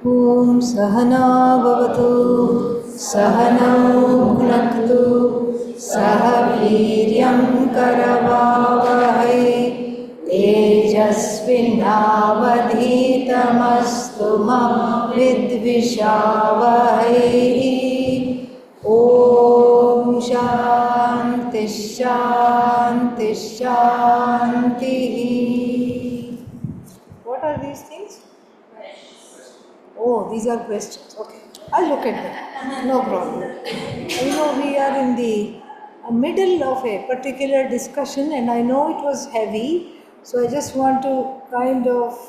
Om Sahana Bhavatu Sahanau Bhunaktu Sahaviryam Karavavahai Tejasvinavadhitamastu ma vidvishavahai. Om Shanti Shanti Shanti. What are these things? Oh, these are questions. Okay, I'll look at them. No problem. We are in the middle of a particular discussion, and I know it was heavy, so I just want to kind of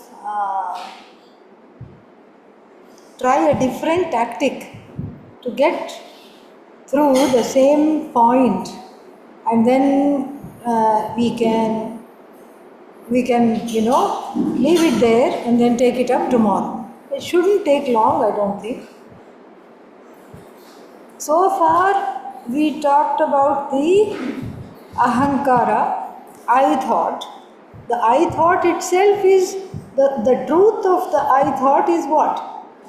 try a different tactic to get through the same point, and then we can leave it there and then take it up tomorrow. It shouldn't take long, I don't think. So far we talked about the ahankara, I thought. The I thought itself is, the truth of the I thought is what?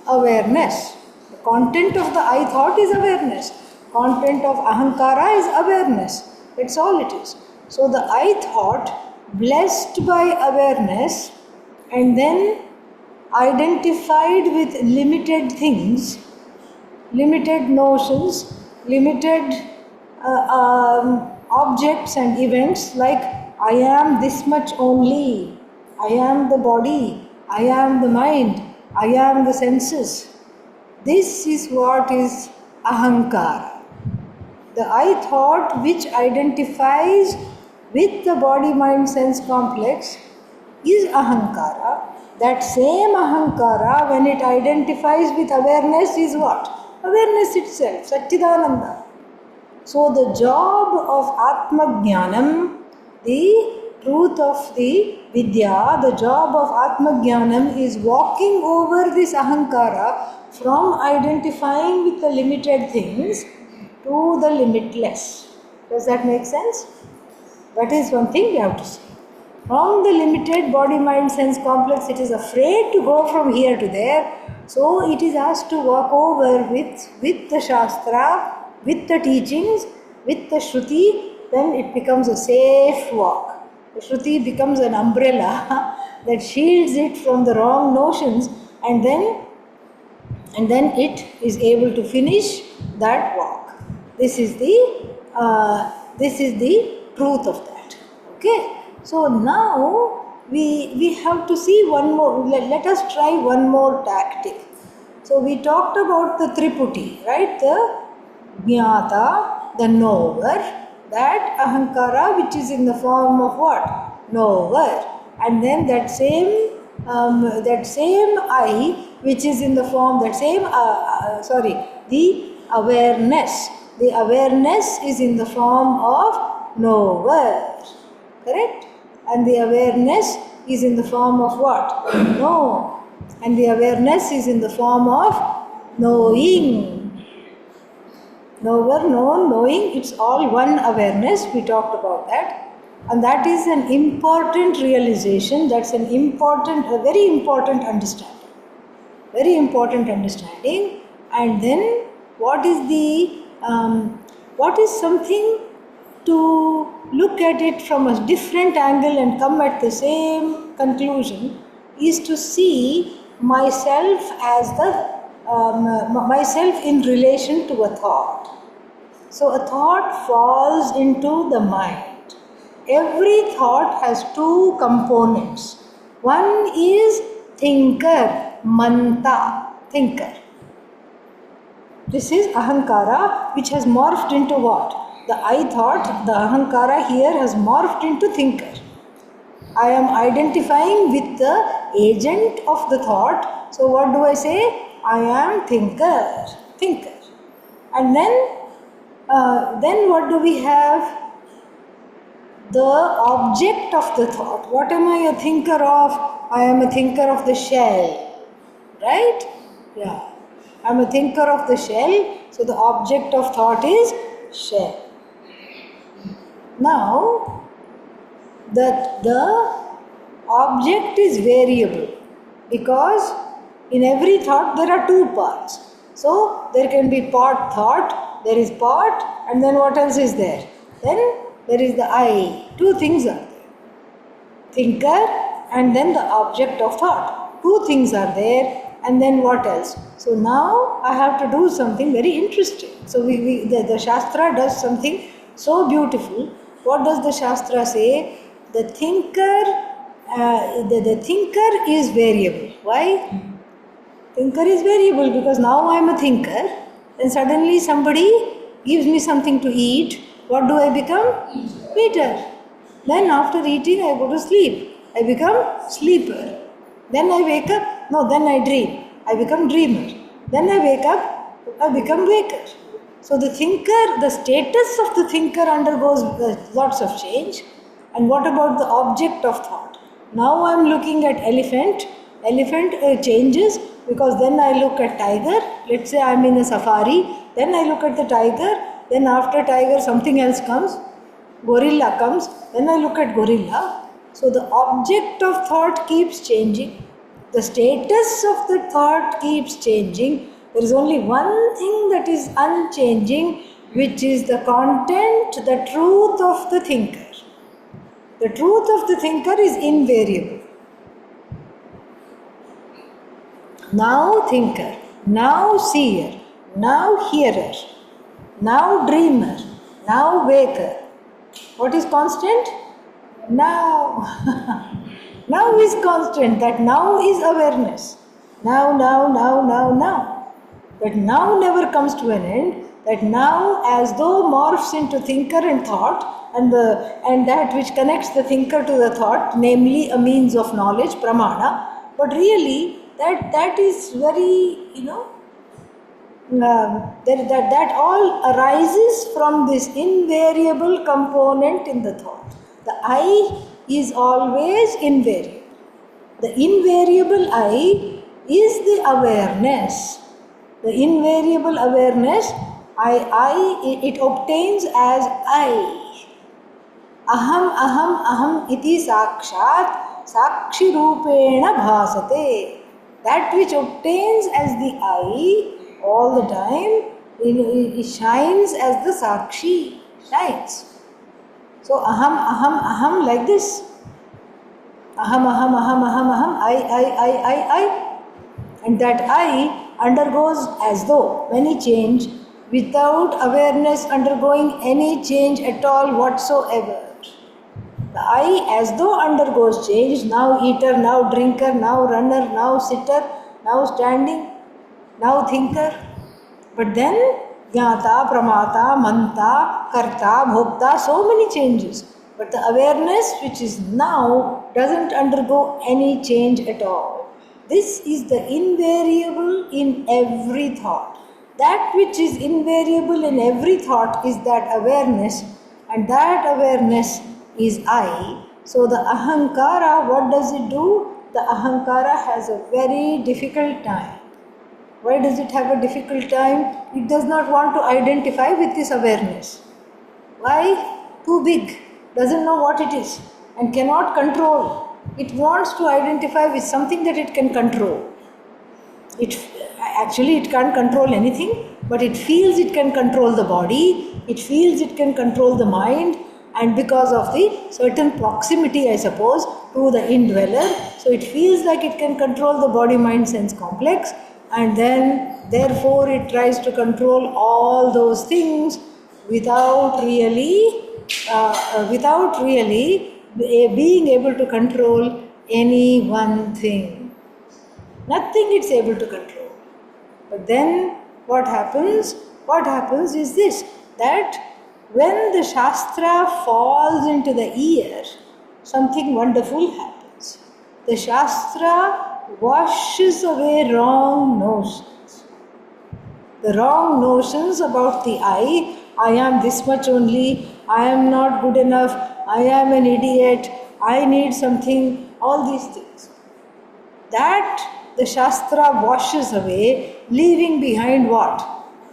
Awareness. The content of the I thought is awareness. Content of ahankara is awareness. That's all it is. So the I thought, blessed by awareness and then identified with limited things, limited notions, limited objects and events, like I am this much only, I am the body, I am the mind, I am the senses. This is what is ahankara. The I thought which identifies with the body-mind-sense complex is ahankara. That same ahankara, when it identifies with awareness, is what? Awareness itself, Satchidananda. So the job of Atma Jnanam, the truth of the Vidya, the job of Atma Jnanam is walking over this ahankara from identifying with the limited things to the limitless. Does that make sense? That is one thing we have to see. From the limited body-mind-sense complex, it is afraid to go from here to there. So it is asked to walk over with the Shastra, with the teachings, with the Shruti. Then it becomes a safe walk. The Shruti becomes an umbrella that shields it from the wrong notions, and then it is able to finish that walk. This is the truth of that. Okay. So now we have to see one more. Let us try one more tactic. So we talked about the Triputi, right? The Jnata, the knower, that ahankara which is in the form of what? Knower. And then that same I which is in the form, the awareness. The awareness is in the form of knower. Correct? And the awareness is in the form of what? Know. And the awareness is in the form of knowing. Knower, known, knowing, it's all one awareness. We talked about that. And that is an important realization. That's a very important understanding. Very important understanding. And then what is something to look at it from a different angle and come at the same conclusion is to see myself as myself in relation to a thought. So a thought falls into the mind. Every thought has two components. One is thinker, manta, thinker. This is ahankara, which has morphed into what? The I thought, the ahankara here has morphed into thinker. I am identifying with the agent of the thought. So what do I say? I am thinker. And then what do we have? The object of the thought. What am I a thinker of? I am a thinker of the shell. Right? Yeah. I am a thinker of the shell. So the object of thought is shell. Now, the object is variable because In every thought there are two parts. So there can be part thought, there is part, and then what else is there? Then there is the I. Two things are there. Thinker and then the object of thought. Two things are there, and then what else? So now I have to do something very interesting. So the Shastra does something so beautiful. What does the Shastra say? The thinker, the thinker is variable. Why? Thinker is variable because now I am a thinker, then suddenly somebody gives me something to eat. What do I become? Eater. Then after eating I go to sleep. I become sleeper. Then I wake up. No, then I dream. I become dreamer. Then I wake up. I become waker. So the thinker, the status of the thinker undergoes lots of change. And what about the object of thought? Now I am looking at elephant. Elephant changes because then I look at tiger. Let's say I am in a safari. Then I look at the tiger. Then after tiger something else comes. Gorilla comes. Then I look at gorilla. So the object of thought keeps changing. The status of the thought keeps changing. There is only one thing that is unchanging, which is the content, the truth of the thinker. The truth of the thinker is invariable. Now thinker, now seer, now hearer, now dreamer, now waker. What is constant? Now. Now is constant. That now is awareness. Now. That now never comes to an end. That now as though morphs into thinker and thought, and that which connects the thinker to the thought, namely a means of knowledge, pramana. But really, that is very, that all arises from this invariable component in the thought. The I is always invariable. The invariable I is the awareness. The invariable awareness, it obtains as I. Aham iti sakshat sakshi rupena bhasate. That which obtains as the I all the time, it shines as the sakshi, shines. So aham like this. Aham, I. And that I undergoes as though many change without awareness undergoing any change at all whatsoever. The I as though undergoes change, now eater, now drinker, now runner, now sitter, now standing, now thinker. But then jnata, pramata, manta, karta, bhokta, so many changes. But the awareness which is now doesn't undergo any change at all. This is the invariable in every thought. That which is invariable in every thought is that awareness, and that awareness is I. So the ahankara, what does it do? The ahankara has a very difficult time. Why does it have a difficult time? It does not want to identify with this awareness. Why? Too big, doesn't know what it is and cannot control. It wants to identify with something that it can control. It can't control anything, but it feels it can control the body, it feels it can control the mind, and because of the certain proximity, I suppose, to the indweller, so it feels like it can control the body-mind-sense complex, and then therefore it tries to control all those things without really being able to control any one thing. Nothing it's able to control. But then what happens? What happens is this, that when the Shastra falls into the ear, something wonderful happens. The Shastra washes away wrong notions. The wrong notions about the I am this much only, I am not good enough, I am an idiot, I need something, all these things. That the Shastra washes away, leaving behind what?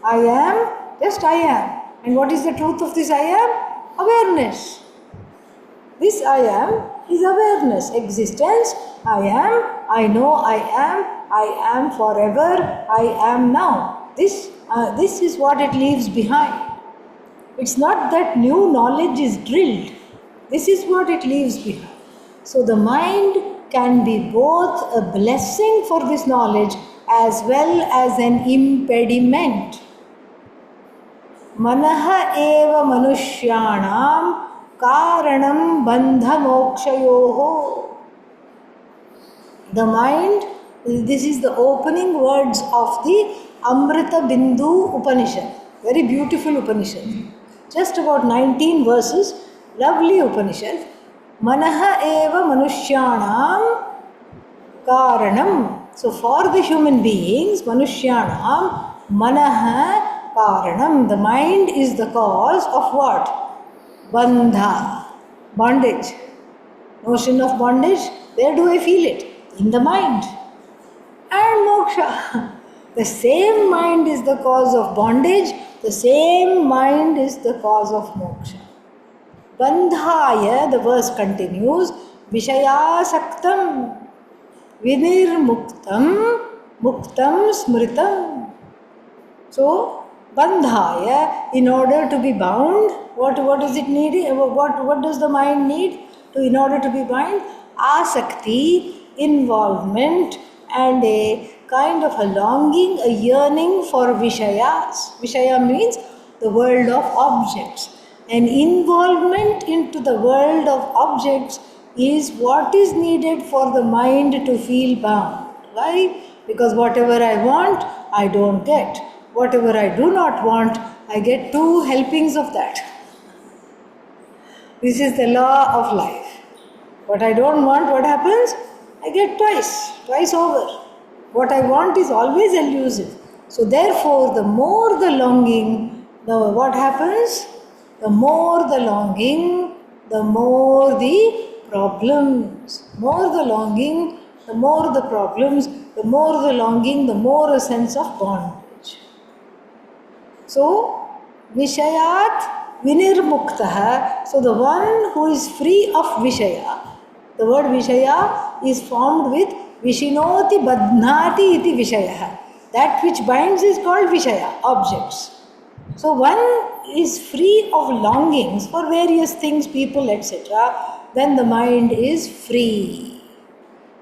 I am, just I am. And what is the truth of this I am? Awareness. This I am is awareness, existence. I am, I know I am, I am forever, I am now. This is what it leaves behind. It's not that new knowledge is drilled. This is what it leaves behind. So the mind can be both a blessing for this knowledge as well as an impediment. Manaha eva manushyanam karanam bandha mokshayoho. The mind, this is the opening words of the Amrita Bindu Upanishad. Very beautiful Upanishad. Just about 19 verses, lovely Upanishad. Manaha eva manushyanam karanam. So for the human beings, manushyanam, manaha karanam. The mind is the cause of what? Bandha, bondage. Notion of bondage, where do I feel it? In the mind. And moksha. The same mind is the cause of bondage, the same mind is the cause of moksha. Bandhaya, the verse continues, Vishayasaktam Vinirmuktam Muktam Smritam. So, Bandhaya, in order to be bound, what does it need? What does the mind need in order to be bound? Asakti, involvement, and a kind of a longing, a yearning for Vishayas. Vishaya means the world of objects. An involvement into the world of objects is what is needed for the mind to feel bound. Why? Because whatever I want, I don't get. Whatever I do not want, I get two helpings of that. This is the law of life. What I don't want, what happens? I get twice over. What I want is always elusive. So therefore, the more the longing, what happens? The more the longing, the more the problems. More the longing, the more the problems, the more the longing, the more a sense of bondage. So, Vishayat Vinirmuktaha, so the one who is free of Vishaya, the word Vishaya is formed with Vishinoti Badhnati iti Vishaya. That which binds is called Vishaya, objects. So one is free of longings for various things, people, etc. Then the mind is free.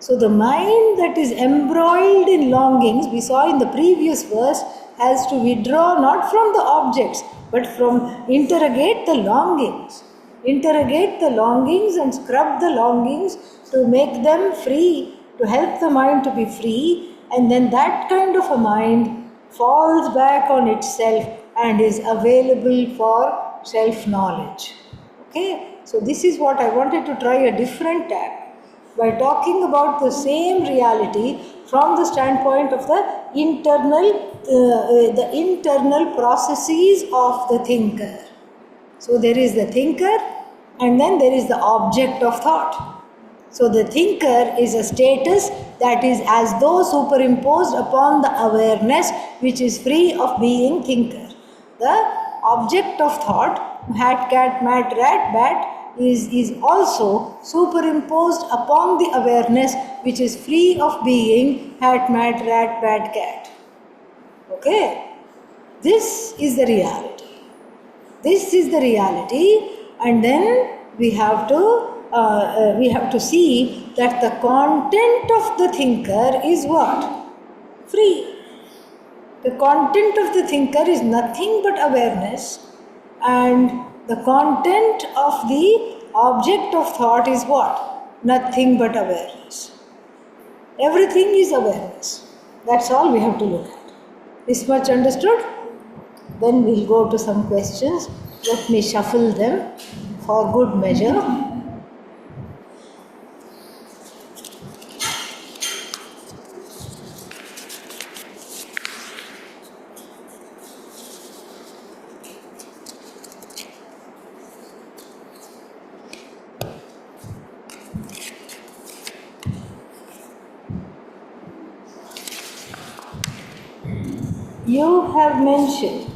So the mind that is embroiled in longings, we saw in the previous verse, has to withdraw not from the objects, but from interrogate the longings. Interrogate the longings and scrub the longings to make them free, to help the mind to be free, and then that kind of a mind falls back on itself and is available for self-knowledge. Okay, so this is what I wanted to try a different tack by talking about the same reality from the standpoint of the internal processes of the thinker. So there is the thinker and then there is the object of thought. So the thinker is a status that is as though superimposed upon the awareness which is free of being thinker. The object of thought, hat, cat, mat, rat, bat, is also superimposed upon the awareness which is free of being hat, mat, rat, bat, cat. Okay? This is the reality. This is the reality, and then we have to see that the content of the thinker is what? Free. The content of the thinker is nothing but awareness, and the content of the object of thought is what? Nothing but awareness. Everything is awareness. That's all we have to look at. This much understood? Then we'll go to some questions. Let me shuffle them for good measure. You have mentioned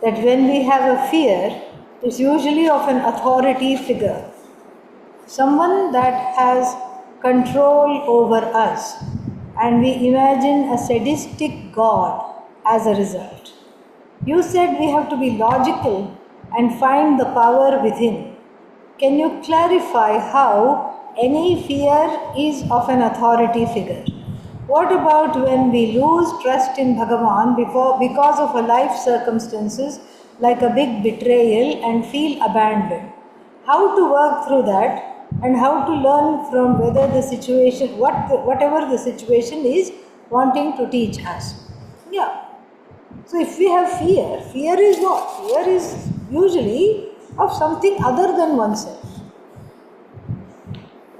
that when we have a fear, it's usually of an authority figure, someone that has control over us and we imagine a sadistic God as a result. You said we have to be logical and find the power within. Can you clarify how any fear is of an authority figure? What about when we lose trust in Bhagavan because of a life circumstances like a big betrayal and feel abandoned? How to work through that and how to learn from whether the situation, whatever the situation is wanting to teach us. Yeah. So if we have fear, fear is what? Fear is usually of something other than oneself.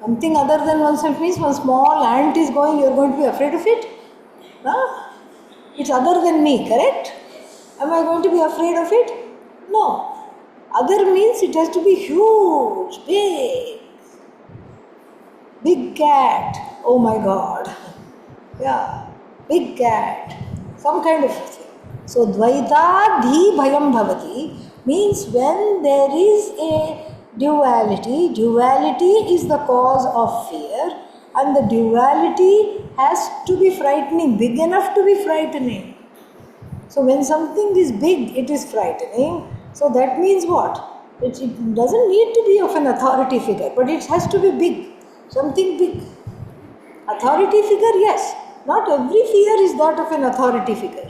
Something other than oneself means one small ant is going, you are going to be afraid of it? Huh? It's other than me, correct? Am I going to be afraid of it? No. Other means it has to be huge, big. Big cat. Oh my God. Yeah. Big cat. Some kind of thing. So dvaitadhi bhayam bhavati means when there is a duality, duality is the cause of fear, and the duality has to be frightening, big enough to be frightening. So when something is big, it is frightening. So that means what? It doesn't need to be of an authority figure, but it has to be big, something big. Authority figure, yes. Not every fear is that of an authority figure.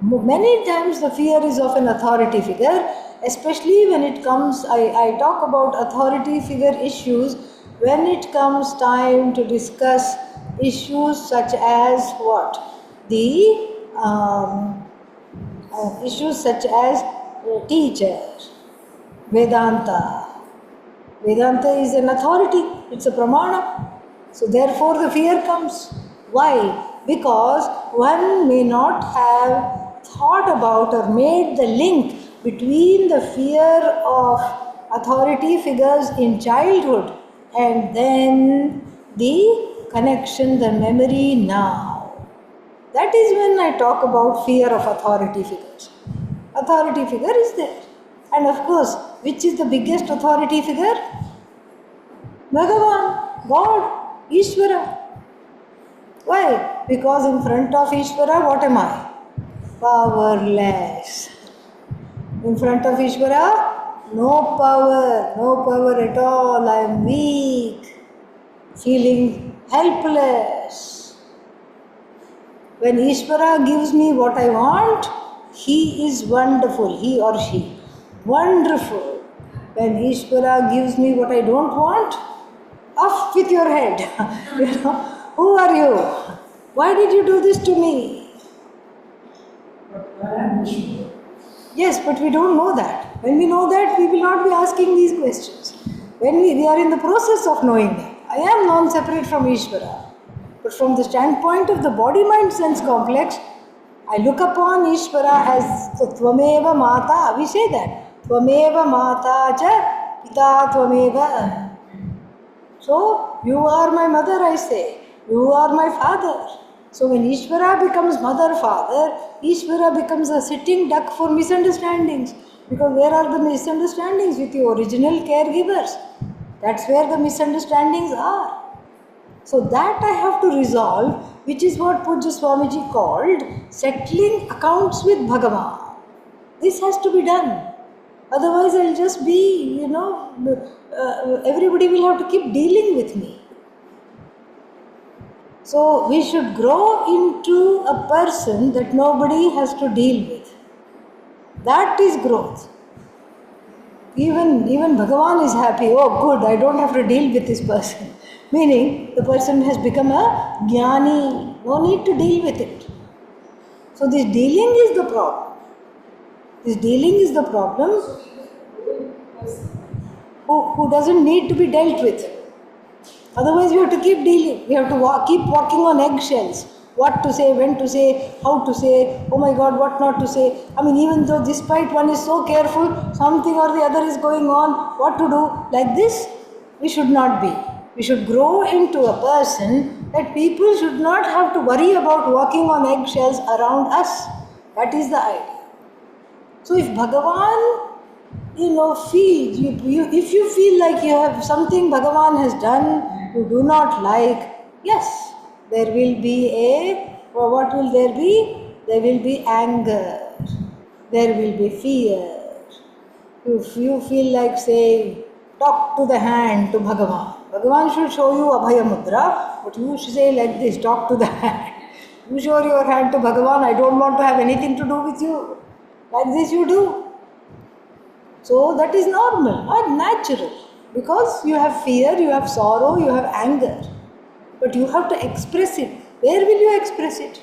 Many times the fear is of an authority figure, especially when it comes, I talk about authority figure issues when it comes time to discuss issues such as what? The issues such as teacher, Vedanta. Vedanta is an authority, it's a pramana. So therefore the fear comes. Why? Because one may not have thought about or made the link between the fear of authority figures in childhood and then the connection, the memory now. That is when I talk about fear of authority figures. Authority figure is there. And of course, which is the biggest authority figure? Bhagavan, God, Ishvara. Why? Because in front of Ishvara, what am I? Powerless. In front of Ishvara, no power at all. I am weak, feeling helpless. When Ishvara gives me what I want, he is wonderful, he or she. Wonderful. When Ishvara gives me what I don't want, off with your head. Who are you? Why did you do this to me? Yes, but we don't know that. When we know that, we will not be asking these questions. When we are in the process of knowing that, I am non-separate from Ishvara. But from the standpoint of the body-mind sense complex, I look upon Ishvara as Tvameva Mata. We say that. Tvameva Mata cha Pita Tvameva. So, you are my mother, I say. You are my father. So when Ishvara becomes mother, father, Ishvara becomes a sitting duck for misunderstandings. Because where are the misunderstandings? With the original caregivers. That's where the misunderstandings are. So that I have to resolve, which is what Pujya Swamiji called settling accounts with Bhagavan. This has to be done. Otherwise I'll just be, everybody will have to keep dealing with me. So we should grow into a person that nobody has to deal with. That is growth. Even Bhagavan is happy. Oh good, I don't have to deal with this person. Meaning the person has become a jnani. No need to deal with it. So this dealing is the problem. This dealing is the problem. Who doesn't need to be dealt with. Otherwise we have to keep dealing. We have to keep walking on eggshells. What to say, when to say, how to say, oh my God, what not to say. I mean, even though despite one is so careful, something or the other is going on, what to do? Like this, we should not be. We should grow into a person that people should not have to worry about walking on eggshells around us. That is the idea. So if Bhagavan, feels, if you feel like you have something Bhagavan has done you do not like, yes, There will be what will there be? There will be anger. There will be fear. If you feel like saying, talk to the hand to Bhagavan. Bhagavan should show you Abhaya Mudra, but you should say like this, talk to the hand. You show your hand to Bhagavan, I don't want to have anything to do with you. Like this you do. So that is normal, not natural. Because you have fear, you have sorrow, you have anger. But you have to express it. Where will you express it?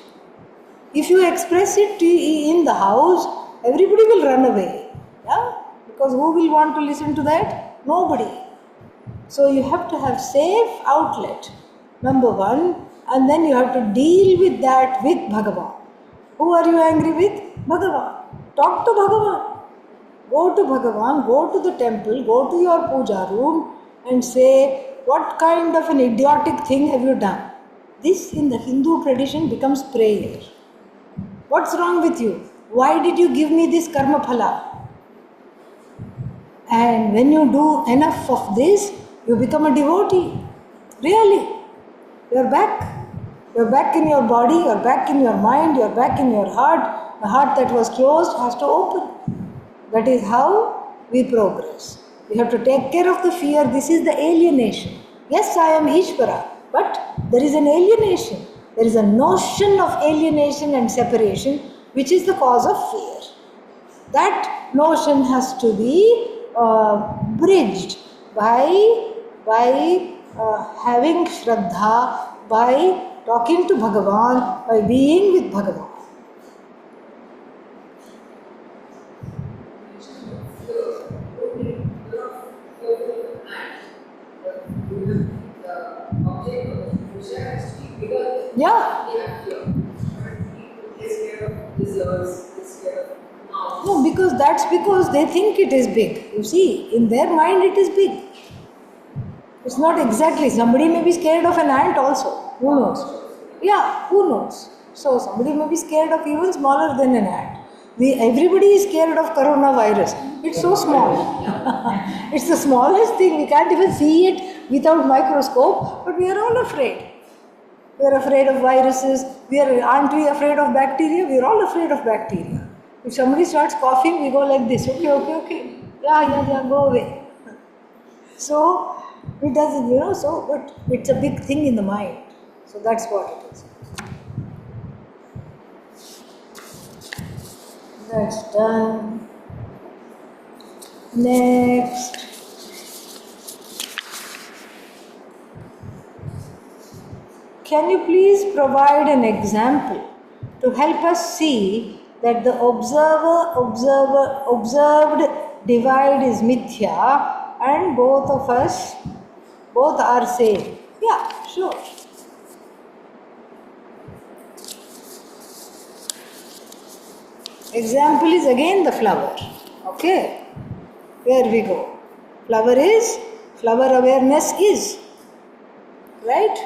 If you express it in the house, everybody will run away. Yeah? Because who will want to listen to that? Nobody. So you have to have safe outlet, number one, and then you have to deal with that with Bhagavan. Who are you angry with? Bhagavan. Talk to Bhagavan. Go to Bhagavan, go to the temple, go to your puja room and say, what kind of an idiotic thing have you done? This in the Hindu tradition becomes prayer. What's wrong with you? Why did you give me this karma phala? And when you do enough of this, you become a devotee. Really. You're back. You're back in your body, you're back in your mind, you're back in your heart. The heart that was closed has to open. That is how we progress. We have to take care of the fear. This is the alienation. Yes, I am Ishvara, but there is an alienation. There is a notion of alienation and separation which is the cause of fear. That notion has to be bridged by having Shraddha, by talking to Bhagavan, by being with Bhagavan. Yeah. No, because they think it is big. You see, in their mind it is big. It's not exactly. Somebody may be scared of an ant also. Who knows? Yeah, who knows? So somebody may be scared of even smaller than an ant. Everybody is scared of coronavirus. It's so small. It's the smallest thing. We can't even see it without microscope, but we are all afraid. We are afraid of viruses. Aren't we afraid of bacteria? We are all afraid of bacteria. If somebody starts coughing, we go like this. Okay. Yeah, go away. So it doesn't, so, but it's a big thing in the mind. So that's what it is. That's done. Next. Can you please provide an example to help us see that the observed divide is mithya and both are same? Yeah, sure. Example is again the flower. Okay, here we go. Flower awareness is, right?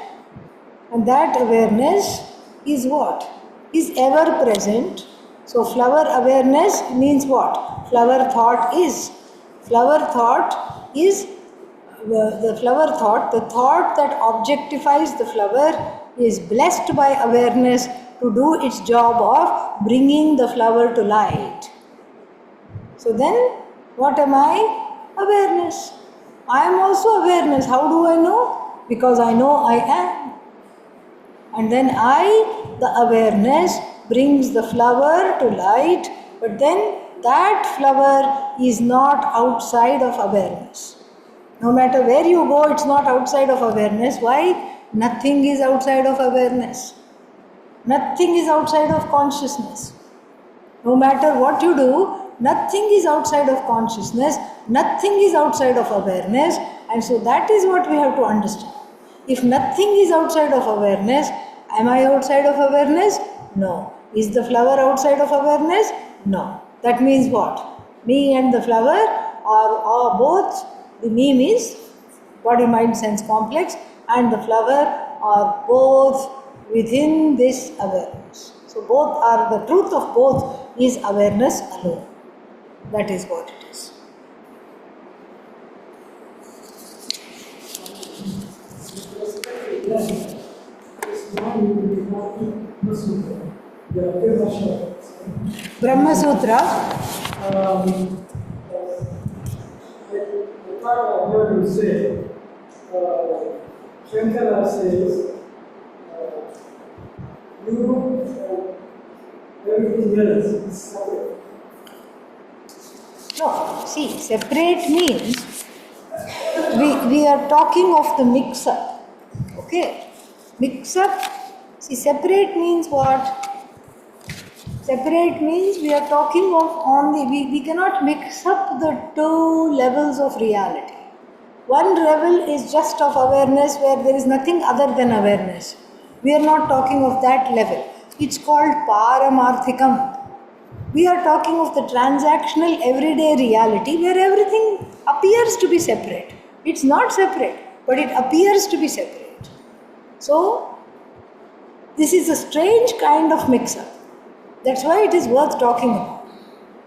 And that awareness is what? Is ever present. So flower awareness means what? Flower thought is. Flower thought is the thought that objectifies the flower is blessed by awareness to do its job of bringing the flower to light. So then, what am I? Awareness. I am also awareness. How do I know? Because I know I am. And then the awareness, brings the flower to light, but then that flower is not outside of awareness. No matter where you go, it's not outside of awareness. Why? Nothing is outside of awareness. Nothing is outside of consciousness. No matter what you do, nothing is outside of consciousness, nothing is outside of awareness, and so that is what we have to understand. If nothing is outside of awareness, am I outside of awareness? No. Is the flower outside of awareness? No. That means what? Me and the flower are both, the me means body, mind, sense complex, and the flower are both within this awareness. So both are, the truth of both is awareness alone. That is what it is. Brahma Sutra. I heard you say, Shankara says, you everything else is separate. No, see, separate means we are talking of the mix-up. Okay? Mix-up, see, separate means what? Separate means we are talking of only, we cannot mix up the two levels of reality. One level is just of awareness where there is nothing other than awareness. We are not talking of that level. It's called Paramarthikam. We are talking of the transactional everyday reality where everything appears to be separate. It's not separate, but it appears to be separate. So, this is a strange kind of mix-up. That's why it is worth talking about.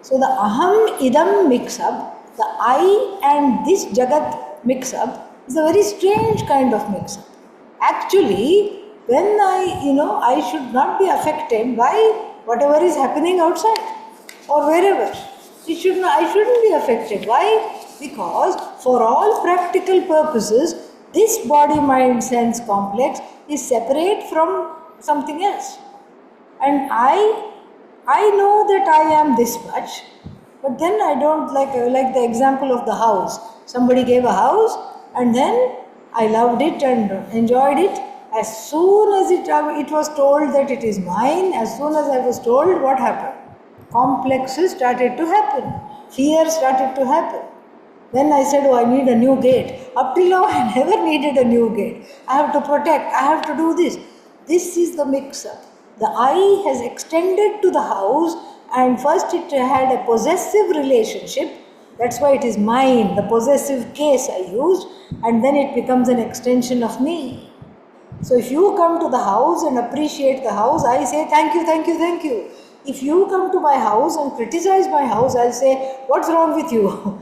So the aham idam mix-up, the I and this jagat mix-up is a very strange kind of mix-up. Actually, when I should not be affected by whatever is happening outside or wherever. I shouldn't be affected. Why? Because for all practical purposes, this body-mind-sense complex is separate from something else. And I know that I am this much, but then I don't like the example of the house. Somebody gave a house and then I loved it and enjoyed it. As soon as it was told that it is mine, as soon as I was told, what happened? Complexes started to happen. Fear started to happen. Then I said, oh, I need a new gate. Up till now, I never needed a new gate. I have to protect. I have to do this. This is the mix-up. The I has extended to the house, and first it had a possessive relationship. That's why it is mine, the possessive case I used, and then it becomes an extension of me. So if you come to the house and appreciate the house, I say thank you, thank you, thank you. If you come to my house and criticize my house, I'll say, what's wrong with you?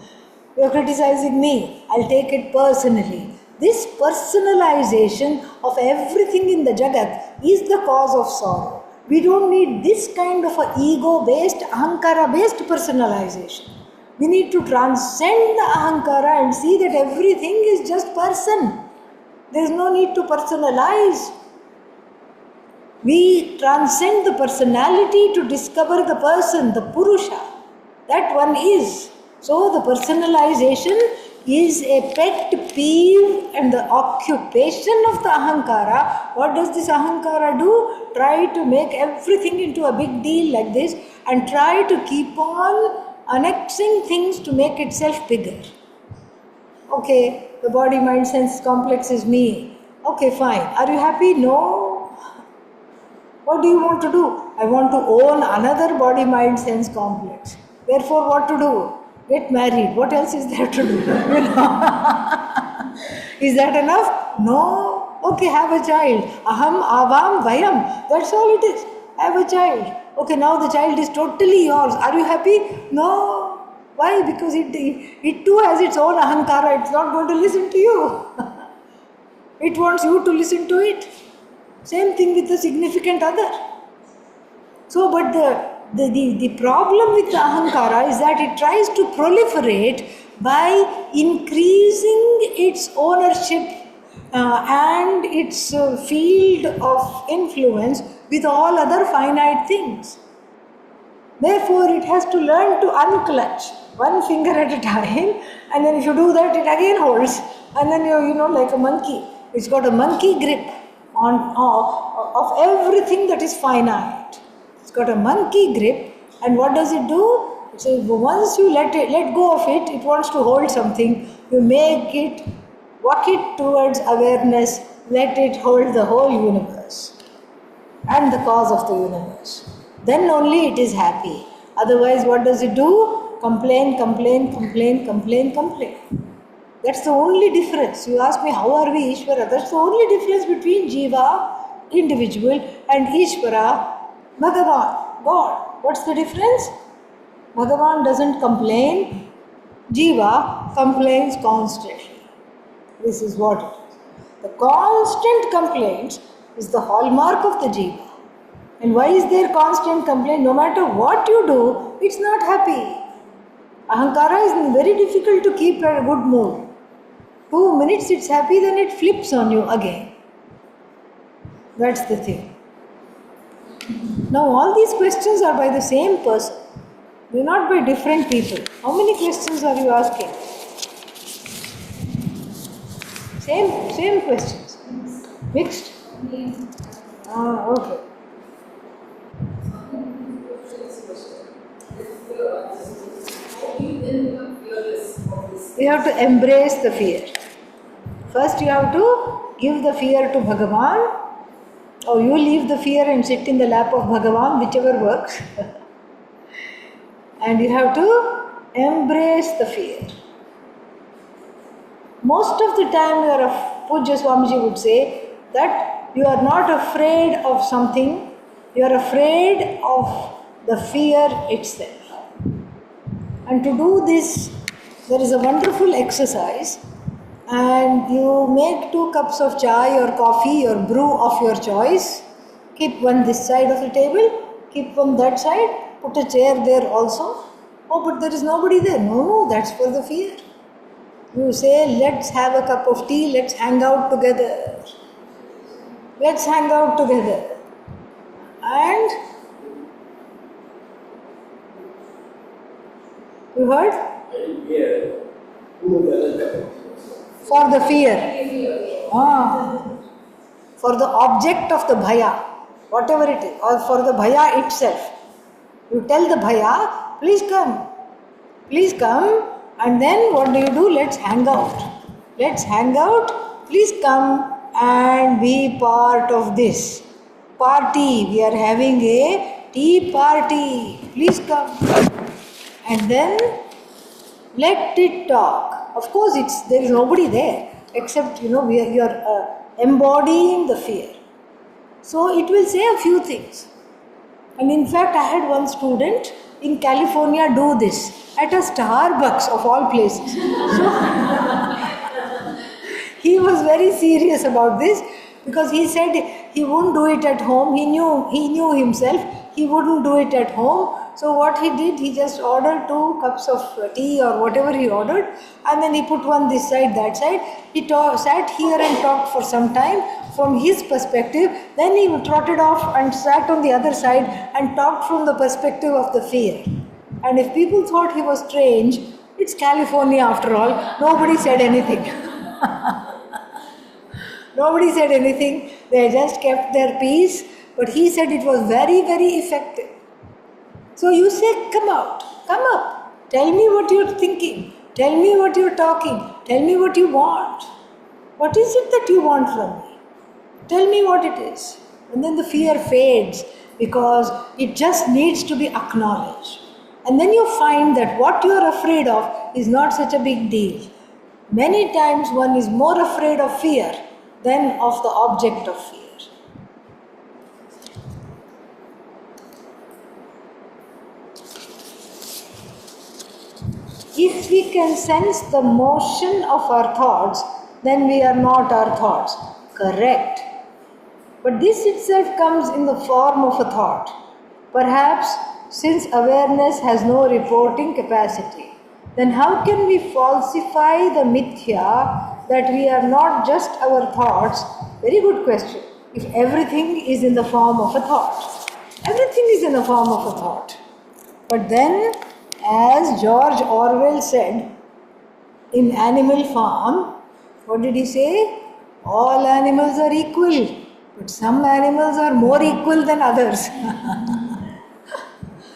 You're criticizing me. I'll take it personally. This personalization of everything in the Jagat is the cause of sorrow. We don't need this kind of a ego-based, ahankara-based personalization. We need to transcend the ahankara and see that everything is just person. There is no need to personalize. We transcend the personality to discover the person, the Purusha. That one is. So the personalization is a pet peeve and the occupation of the ahankara. What does this ahankara do? Try to make everything into a big deal like this and try to keep on annexing things to make itself bigger. Okay, the body, mind, sense complex is me. Okay, fine. Are you happy? No. What do you want to do? I want to own another body, mind, sense complex. Therefore, what to do? Get married. What else is there to do? Is that enough? No. Okay, have a child. Aham, avam, vayam. That's all it is. Have a child. Okay, now the child is totally yours. Are you happy? No. Why? Because it too has its own ahankara. It's not going to listen to you. It wants you to listen to it. Same thing with the significant other. So, but the problem with the ahankara is that it tries to proliferate by increasing its ownership and its field of influence with all other finite things. Therefore, it has to learn to unclutch one finger at a time, and then if you do that, it again holds, and then like a monkey. It's got a monkey grip of everything that is finite. It's got a monkey grip, and what does it do? So once you let go of it, it wants to hold something. You make it, walk it towards awareness, let it hold the whole universe and the cause of the universe. Then only it is happy. Otherwise, what does it do? Complain, complain, complain, complain, complain. That's the only difference. You ask me, how are we Ishvara? That's the only difference between Jiva, individual, and Ishvara, Bhagavan, God. What's the difference? Bhagavan doesn't complain. Jiva complains constantly. This is what it is. The constant complaints Is the hallmark of the jiva. And why is there constant complaint? No matter what you do, it's not happy. Ahankara is very difficult to keep a good mood. 2 minutes it's happy, then it flips on you again. That's the thing. Now all these questions are by the same person. They're not by different people. How many questions are you asking? Same questions. Mixed? Ah, okay. You have to embrace the fear. First you have to give the fear to Bhagavan, or you leave the fear and sit in the lap of Bhagavan, whichever works. And you have to embrace the fear. Most of the time, Pujya Swamiji would say that you are not afraid of something, you are afraid of the fear itself. And to do this, there is a wonderful exercise, and you make 2 cups of chai or coffee or brew of your choice, keep one this side of the table, keep one that side, put a chair there also. Oh, but there is nobody there. No, that's for the fear. You say, let's have a cup of tea, let's hang out together. Let's hang out together. And you heard? For the fear. For the object of the bhaya, whatever it is, or for the bhaya itself. You tell the bhaya, please come, and then what do? Let's hang out. Let's hang out, please come and be part of this party. We are having a tea party. Please come. And then let it talk. Of course, there is nobody there except you are embodying the fear. So it will say a few things. And in fact, I had one student in California do this at a Starbucks of all places. So he was very serious about this because he said he wouldn't do it at home. He knew himself he wouldn't do it at home. So what he did, he just ordered 2 cups of tea or whatever he ordered, and then he put one this side, that side. He sat here and talked for some time from his perspective. Then he trotted off and sat on the other side and talked from the perspective of the fear. And if people thought he was strange, it's California after all. Nobody said anything. Nobody said anything. They just kept their peace. But he said it was very, very effective. So you say, come out, come up. Tell me what you're thinking. Tell me what you're talking. Tell me what you want. What is it that you want from me? Tell me what it is. And then the fear fades because it just needs to be acknowledged. And then you find that what you're afraid of is not such a big deal. Many times one is more afraid of fear than of the object of fear. If we can sense the motion of our thoughts, then we are not our thoughts. Correct. But this itself comes in the form of a thought. Perhaps since awareness has no reporting capacity, then how can we falsify the mithya that we are not just our thoughts? Very good question. If everything is in the form of a thought. Everything is in the form of a thought. But then, as George Orwell said in Animal Farm, what did he say? All animals are equal, but some animals are more equal than others.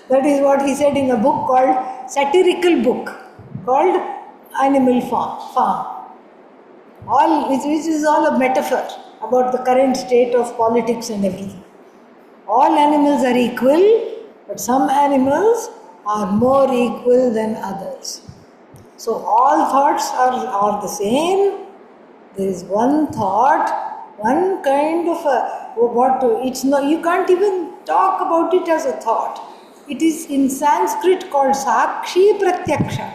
That is what he said in a book called, satirical book, called Animal Farm. Which is all a metaphor about the current state of politics and everything. All animals are equal, but some animals are more equal than others. So all thoughts are the same. There is one thought, one kind of you can't even talk about it as a thought. It is in Sanskrit called Sakshi Pratyaksha.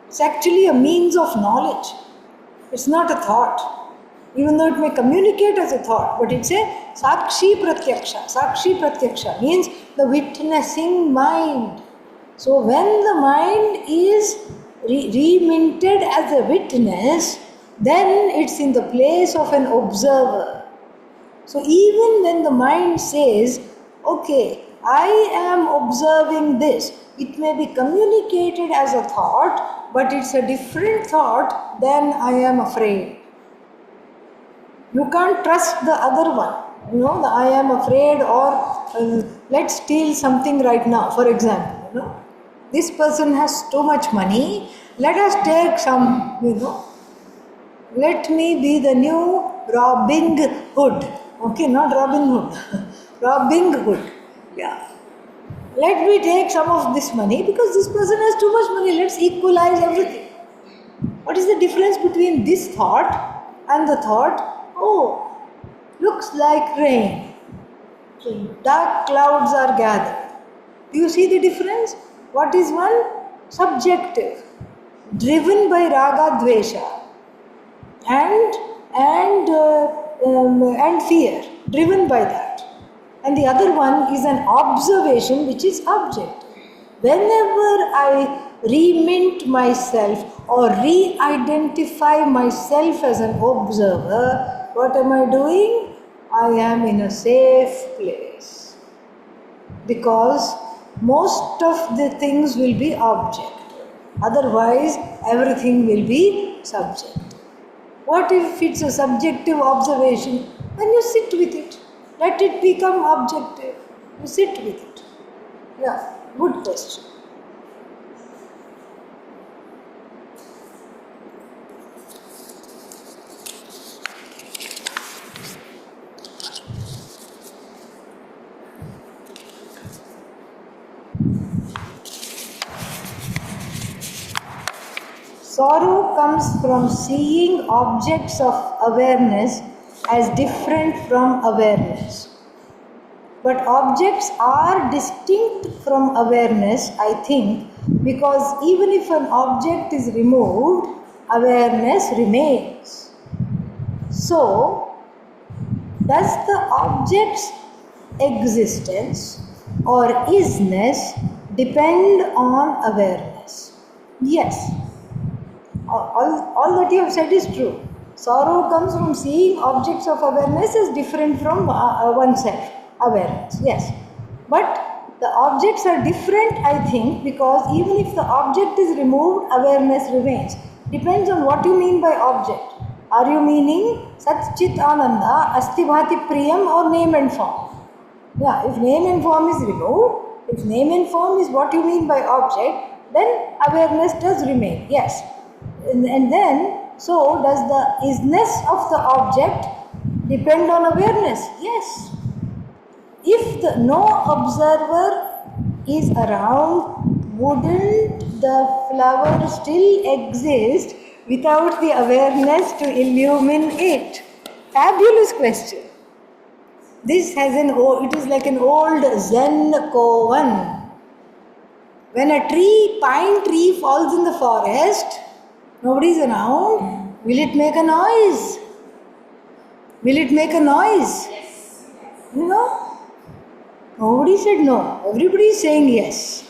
It's actually a means of knowledge. It's not a thought. Even though it may communicate as a thought, but it's a Sakshi Pratyaksha. Sakshi Pratyaksha means the witnessing mind. So when the mind is reminted as a witness, then it's in the place of an observer. So even when the mind says, okay, I am observing this, it may be communicated as a thought, but it's a different thought than I am afraid. You can't trust the other one. The I am afraid, or let's steal something right now, for example. This person has too much money, let us take some, let me be the new Robin Hood. Okay, not Robin Hood. Robin Hood. Yeah. Let me take some of this money because this person has too much money. Let's equalize everything. What is the difference between this thought and the thought, oh, looks like rain. Dark clouds are gathered. Do you see the difference? What is one? Subjective. Driven by raga dvesha and fear, driven by that. And the other one is an observation which is objective. Whenever I remint myself or re-identify myself as an observer, what am I doing? I am in a safe place. Because most of the things will be objective. Otherwise, everything will be subjective. What if it's a subjective observation? Then you sit with it. Let it become objective. You sit with it. Yeah, good question. Sorrow comes from seeing objects of awareness as different from awareness. But objects are distinct from awareness, I think, because even if an object is removed, awareness remains. So, does the object's existence or isness depend on awareness? Yes. All that you have said is true. Sorrow comes from seeing objects of awareness as different from oneself. Awareness, yes. But the objects are different, I think, because even if the object is removed, awareness remains. Depends on what you mean by object. Are you meaning Sat Chit Ananda, Asti Bhati Priyam, or name and form? Yeah, if name and form is removed, if name and form is what you mean by object, then awareness does remain, yes. And then, so does the isness of the object depend on awareness? Yes. If no observer is around, wouldn't the flower still exist without the awareness to illumine it? Fabulous question. This has it is like an old Zen koan. When a pine tree falls in the forest, nobody is around, will it make a noise? Will it make a noise? Yes. Nobody said no. Everybody is saying yes.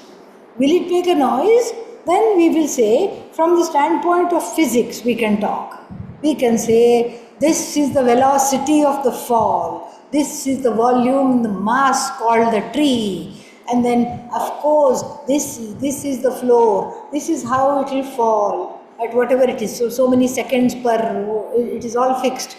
Will it make a noise? Then we will say, from the standpoint of physics, we can talk. We can say, this is the velocity of the fall. This is the volume, the mass called the tree. And then, of course, this is the floor. This is how it will fall at whatever it is. So many seconds per, it is all fixed.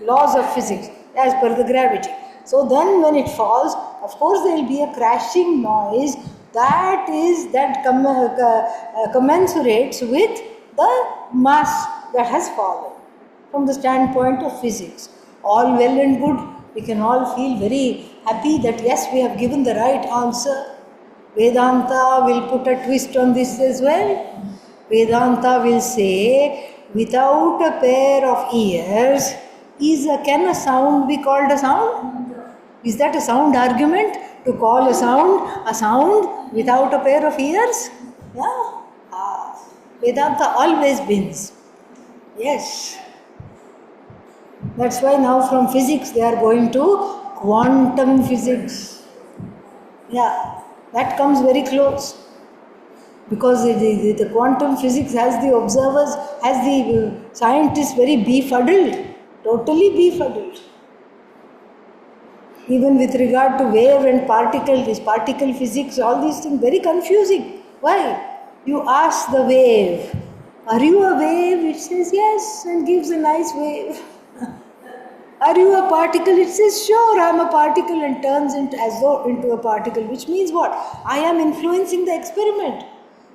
Laws of physics as per the gravity. So then when it falls, of course there will be a crashing noise that commensurates with the mass that has fallen. From the standpoint of physics, all well and good. We can all feel very happy that yes, we have given the right answer. Vedanta will put a twist on this as well. Vedanta will say, without a pair of ears, can a sound be called a sound? Is that a sound argument to call a sound without a pair of ears? Yeah. Vedanta always wins. Yes. That's why now from physics they are going to quantum physics. Yeah, that comes very close. Because the quantum physics has the observers, has the scientists very befuddled, totally befuddled. Even with regard to wave and particle, this particle physics, all these things, very confusing. Why? You ask the wave, are you a wave? It says yes and gives a nice wave. Are you a particle? It says sure, I am a particle and turns into as though into a particle, which means what? I am influencing the experiment.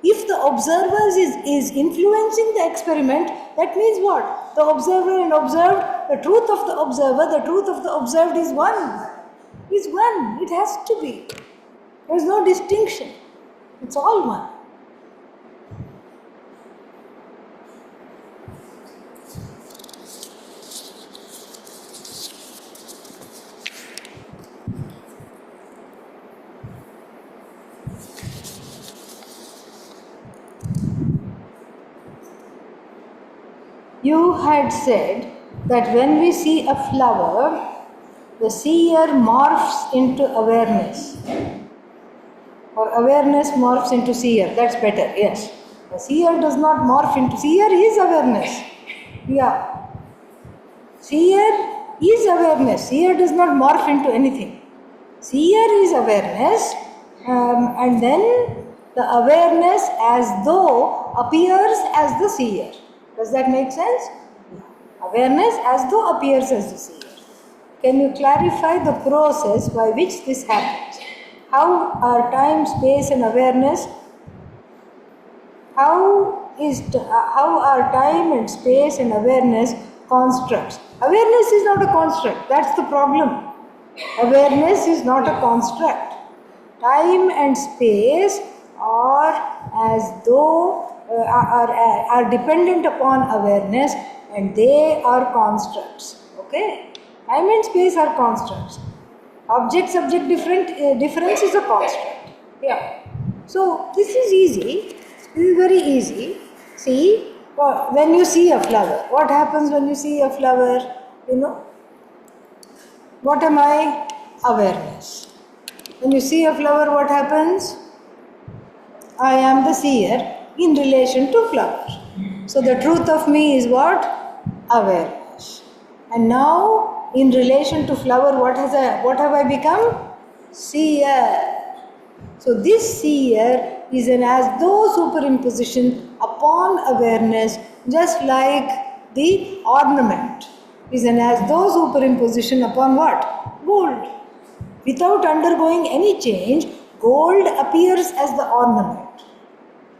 If the observer is influencing the experiment, that means what? The observer and observed, the truth of the observer, the truth of the observed is one. Is one. It has to be. There is no distinction. It's all one. You had said that when we see a flower, the seer morphs into awareness. Or awareness morphs into seer. That's better, yes. The seer does not morph into seer, is awareness. Yeah. Seer is awareness. Seer does not morph into anything. Seer is awareness, and then the awareness as though appears as the seer. Does that make sense? Awareness as though appears as the seer. Can you clarify the process by which this happens? How are time, space and awareness, how are time and space and awareness constructs? Awareness is not a construct, that's the problem. Awareness is not a construct. Time and space are as though are dependent upon awareness and they are constructs. Okay? Time and space are constructs. Object-subject difference is a construct. Yeah. So this is easy. This is very easy. See, when you see a flower, what happens when you see a flower? You know, what am I? Awareness. When you see a flower, what happens? I am the seer in relation to flower. So the truth of me is what? Awareness. And now, in relation to flower, what have I become? Seer. So this seer is an as though superimposition upon awareness, just like the ornament is an as though superimposition upon what? Gold. Without undergoing any change, gold appears as the ornament.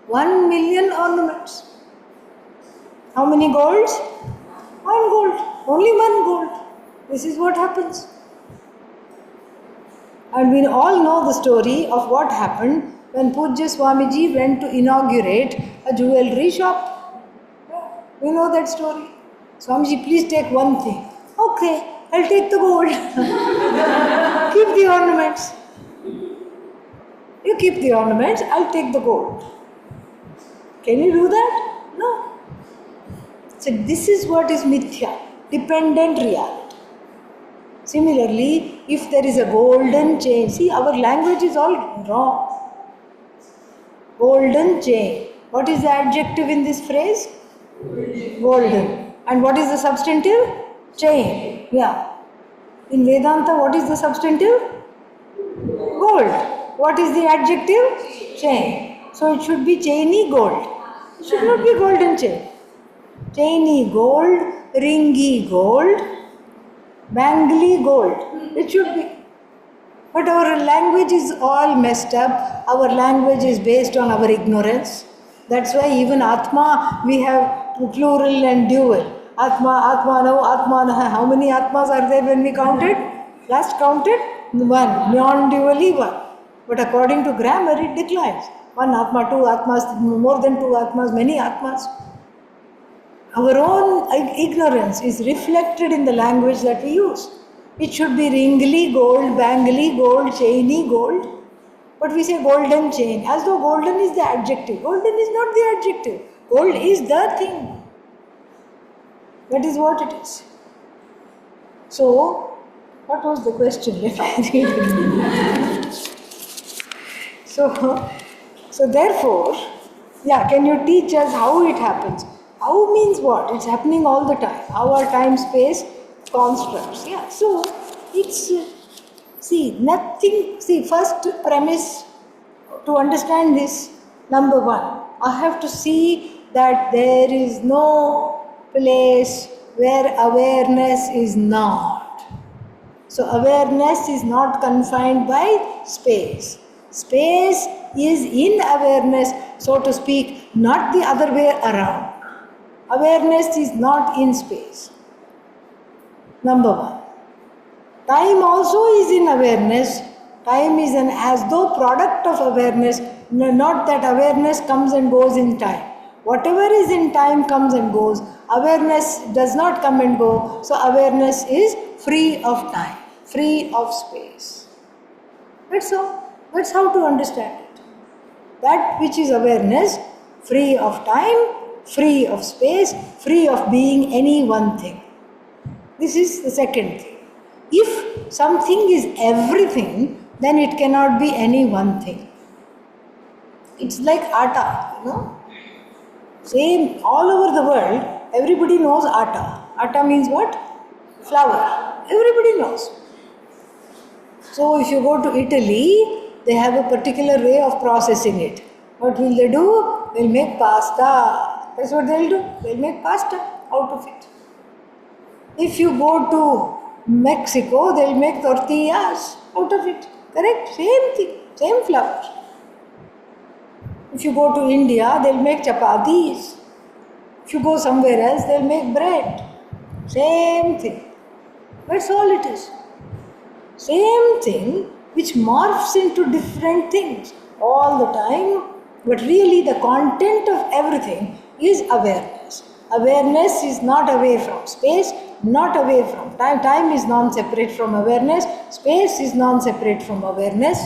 1 million ornaments. How many golds? One gold. Only one gold. This is what happens. And we all know the story of what happened when Pujya Swamiji went to inaugurate a jewelry shop. We know that story. Swamiji, please take one thing. Okay, I'll take the gold. Keep the ornaments. You keep the ornaments, I'll take the gold. Can you do that? No. So this is what is mithya, dependent reality. Similarly, if there is a golden chain, see our language is all wrong. Golden chain. What is the adjective in this phrase? Golden. And what is the substantive? Chain. Yeah. In Vedanta, what is the substantive? Gold. What is the adjective? Chain. So it should be chainy gold. It should not be golden chain. Chainy gold, ringy gold, bangly gold. It should be. But our language is all messed up. Our language is based on our ignorance. That's why even Atma, we have plural and dual. Atma, Atmanav, Atmanaha. How many Atmas are there when we counted? Last counted? One. Non-dually one. But according to grammar, it declines. One Atma, two Atmas, more than two Atmas, many Atmas. Our own ignorance is reflected in the language that we use. It should be ringly gold, bangly gold, chainy gold. But we say golden chain, as though golden is the adjective. Golden is not the adjective. Gold is the thing. That is what it is. So, what was the question? Let me read it. So, so therefore, yeah, can you teach us how it happens? How means what? It's happening all the time. How are time space constructs? Yeah, so it's, see, nothing, see, first premise to understand this, number one, I have to see that there is no place where awareness is not. So awareness is not confined by space. Space is in awareness, so to speak, not the other way around. Awareness is not in space. Number one. Time also is in awareness. Time is an as though product of awareness, not that awareness comes and goes in time. Whatever is in time comes and goes. Awareness does not come and go. So awareness is free of time, free of space. That's all. That's how to understand it. That which is awareness, free of time, free of space, free of being any one thing. This is the second thing. If something is everything, then it cannot be any one thing. It's like atta, you know. Same all over the world, everybody knows atta. Atta means what? Flour. Everybody knows. So if you go to Italy, they have a particular way of processing it. What will they do? They'll make pasta. That's what they'll do. They'll make pasta out of it. If you go to Mexico, they'll make tortillas out of it. Correct? Same thing, same flour. If you go to India, they'll make chapatis. If you go somewhere else, they'll make bread. Same thing. That's all it is. Same thing which morphs into different things all the time, but really the content of everything is awareness. Awareness is not away from space, not away from time. Time is non-separate from awareness. Space is non-separate from awareness.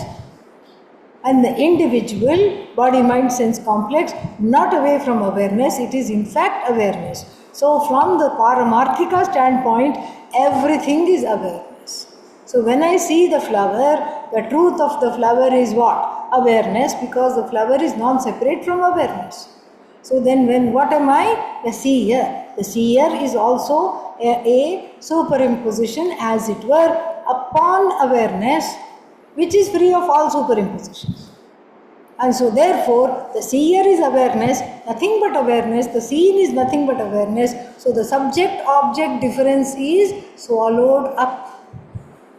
And the individual, body, mind, sense complex, not away from awareness. It is in fact awareness. So from the Paramarthika standpoint, everything is awareness. So when I see the flower, the truth of the flower is what? Awareness, because the flower is non-separate from awareness. So then what am I? The seer. The seer is also a superimposition, as it were, upon awareness, which is free of all superimpositions. And so therefore, the seer is awareness, nothing but awareness. The seen is nothing but awareness. So the subject-object difference is swallowed up.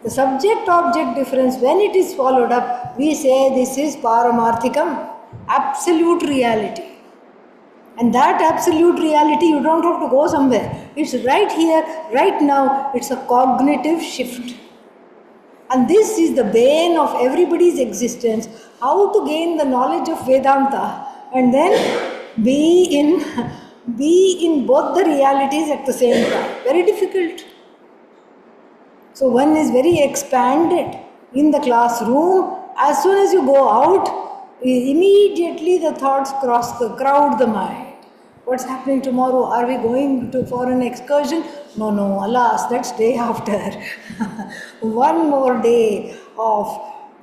The subject-object difference, when it is swallowed up, we say this is Paramarthikam, absolute reality. And that absolute reality, you don't have to go somewhere. It's right here, right now. It's a cognitive shift. And this is the bane of everybody's existence. How to gain the knowledge of Vedanta and then be in both the realities at the same time. Very difficult. So one is very expanded in the classroom. As soon as you go out, immediately the thoughts crowd the mind. What's happening tomorrow? Are we going for an excursion? No, alas, that's day after. One more day of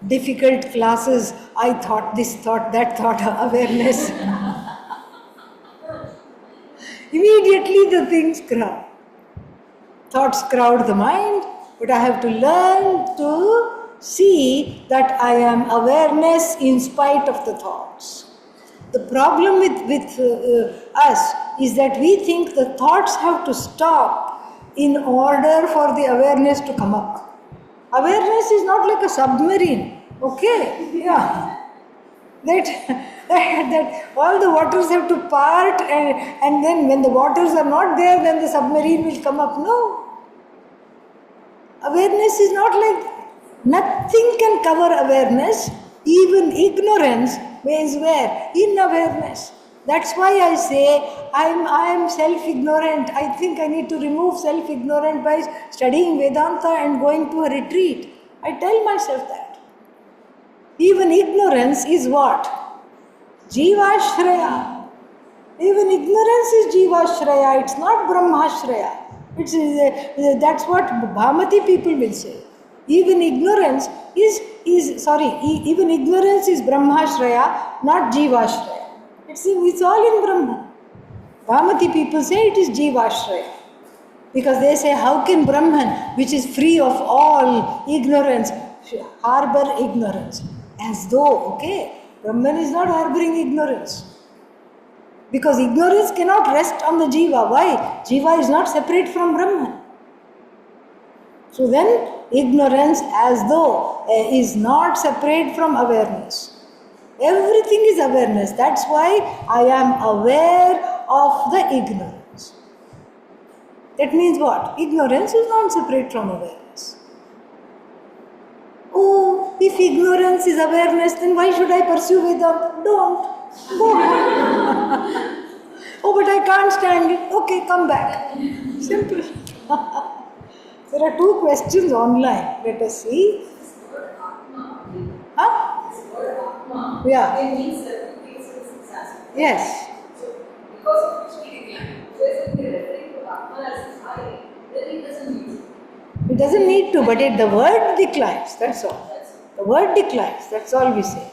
difficult classes. I thought, this thought, that thought, awareness. Immediately the things crowd. Thoughts crowd the mind, but I have to learn to see that I am awareness in spite of the thoughts. The problem with us is that we think the thoughts have to stop in order for the awareness to come up. Awareness is not like a submarine, okay? Yeah. That all the waters have to part, and then when the waters are not there, then the submarine will come up. No. Awareness is not like that. Nothing can cover awareness. Even ignorance is where? In awareness. That's why I say I am self-ignorant. I think I need to remove self-ignorant by studying Vedanta and going to a retreat. I tell myself that. Even ignorance is what? Jivashraya. Even ignorance is Jivashraya. It's not Brahmashraya. That's what Bhamati people will say. Even ignorance even ignorance is Brahmashraya, not Jivashraya. It's all in Brahman. Bhamati people say it is Jivashraya. Because they say, how can Brahman, which is free of all ignorance, harbor ignorance? As though, okay, Brahman is not harboring ignorance. Because ignorance cannot rest on the Jiva. Why? Jiva is not separate from Brahman. So then, ignorance as though is not separate from awareness. Everything is awareness. That's why I am aware of the ignorance. That means what? Ignorance is not separate from awareness. Oh, if ignorance is awareness, then why should I pursue Vedanta? Don't. Go on. Oh, but I can't stand it. Okay, come back. Simple. There are 2 questions online. Let us see. Huh? Yeah. It means certain things in success. Yes. So, because of which we decline. So, if we referring to Atma as I, then it doesn't need to. It doesn't need to, but the word declines. That's all. The word declines. That's all we say.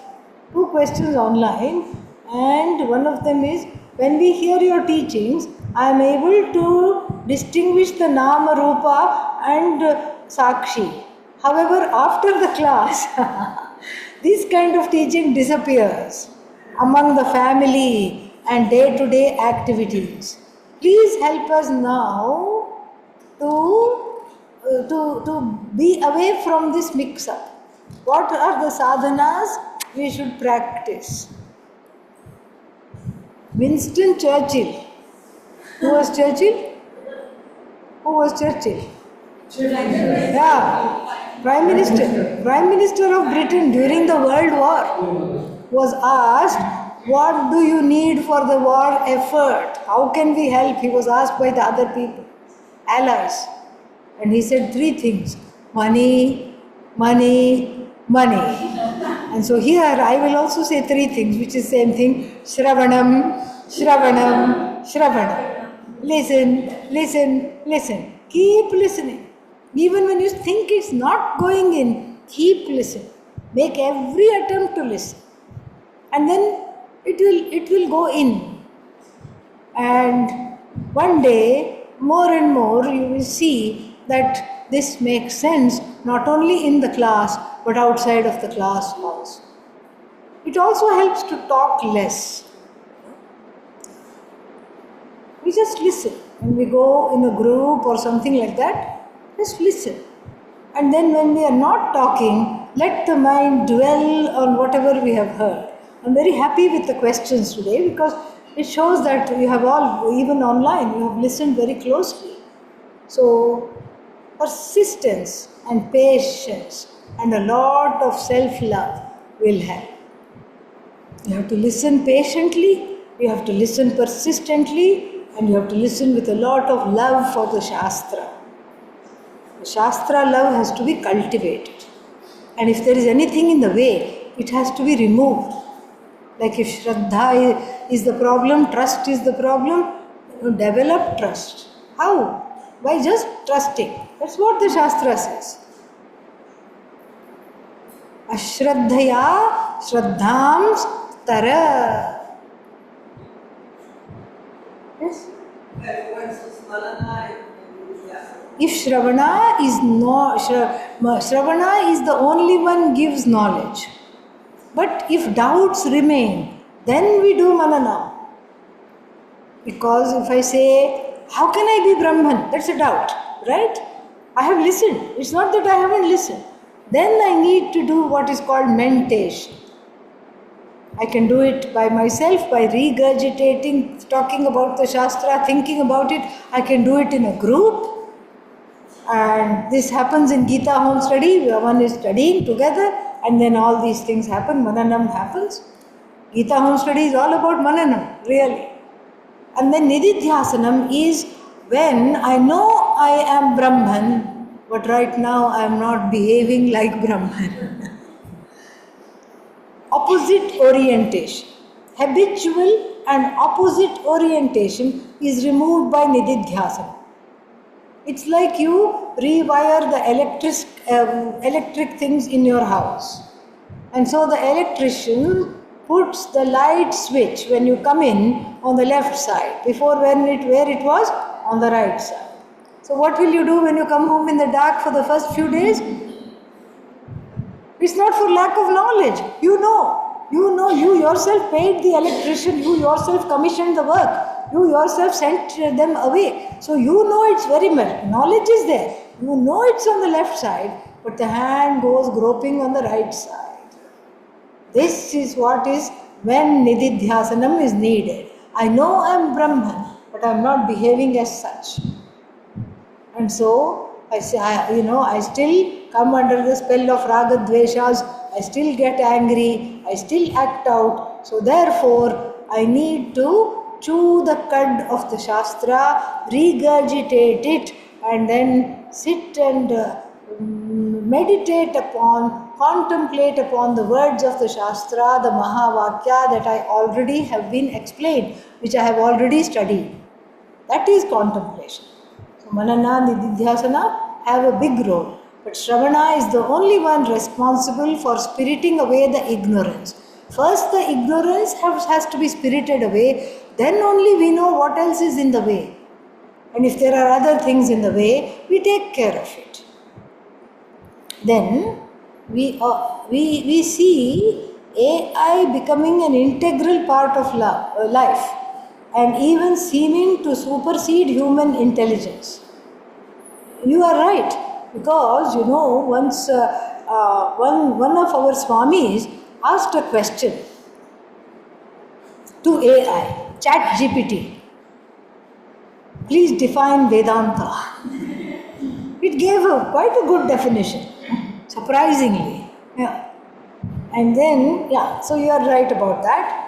2 questions online, and one of them is, when we hear your teachings, I am able to distinguish the Nama, Rupa and Sakshi. However, after the class, this kind of teaching disappears among the family and day-to-day activities. Please help us now to be away from this mix-up. What are the sadhanas we should practice? Winston Churchill. Who was Churchill? Who was Churchill? Yeah, Prime Minister of Britain during the World War was asked, what do you need for the war effort? How can we help? He was asked by the other people, allies. And he said 3 things: money, money, money. And so here I will also say 3 things, which is same thing: Shravanam, Shravanam, Shravanam. Listen, listen, listen. Keep listening. Even when you think it's not going in, keep listening. Make every attempt to listen. And then it will go in. And one day, more and more, you will see that this makes sense not only in the class, but outside of the class also. It also helps to talk less. We just listen. When we go in a group or something like that, just listen. And then when we are not talking, let the mind dwell on whatever we have heard. I'm very happy with the questions today because it shows that you have all, even online, you have listened very closely. So, persistence and patience and a lot of self-love will help. You have to listen patiently, you have to listen persistently, and you have to listen with a lot of love for the Shastra. The Shastra love has to be cultivated. And if there is anything in the way, it has to be removed. Like if Shraddha is the problem, trust is the problem, develop trust. How? By just trusting. That's what the Shastra says. Ashraddhaya Shraddham Tara. Yes? If Shravana is no, Shravana is the only one gives knowledge. But if doubts remain, then we do Manana. Because if I say, how can I be Brahman? That's a doubt, right? I have listened. It's not that I haven't listened. Then I need to do what is called mentation. I can do it by myself, by regurgitating, talking about the Shastra, thinking about it. I can do it in a group. And this happens in Gita home study, where one is studying together, and then all these things happen, Mananam happens. Gita home study is all about Mananam, really. And then Nididhyasanam is when I know I am Brahman, but right now I am not behaving like Brahman. Opposite orientation. Habitual and opposite orientation is removed by Nididhyasana. It's like you rewire the electric things in your house. And so the electrician puts the light switch when you come in on the left side, before where it was on the right side. So what will you do when you come home in the dark for the first few days? It's not for lack of knowledge. You yourself paid the electrician, you yourself commissioned the work, you yourself sent them away. So you know it's very much, knowledge is there. You know it's on the left side, but the hand goes groping on the right side. This is what is when nididhyasanam is needed. I know I am Brahman, but I am not behaving as such. And so, I still come under the spell of raga dveshas, I still get angry, I still act out. So therefore, I need to chew the cud of the Shastra, regurgitate it, and then sit and meditate upon, contemplate upon the words of the Shastra, the Mahavakya that I already have been explained, which I have already studied. That is contemplation. So Manana, Nididhyasana have a big role. But Shravana is the only one responsible for spiriting away the ignorance. First the ignorance has to be spirited away, then only we know what else is in the way. And if there are other things in the way, we take care of it. Then we see AI becoming an integral part of life, and even seeming to supersede human intelligence. You are right, because once one of our Swamis asked a question to AI, Chat GPT. Please define Vedanta. It gave quite a good definition, surprisingly. Yeah. And then, so you are right about that.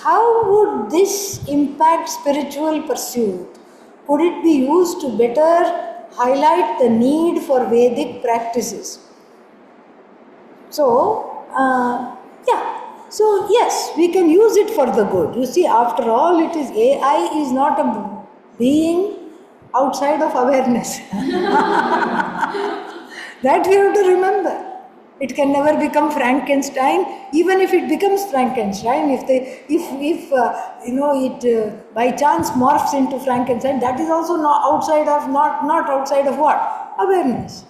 How would this impact spiritual pursuit? Could it be used to better highlight the need for Vedic practices? So, so yes, we can use it for the good. You see, after all, AI is not a being outside of awareness. That we have to remember. It can never become Frankenstein. Even if it becomes Frankenstein, if it by chance morphs into Frankenstein, that is also not outside of what? Awareness.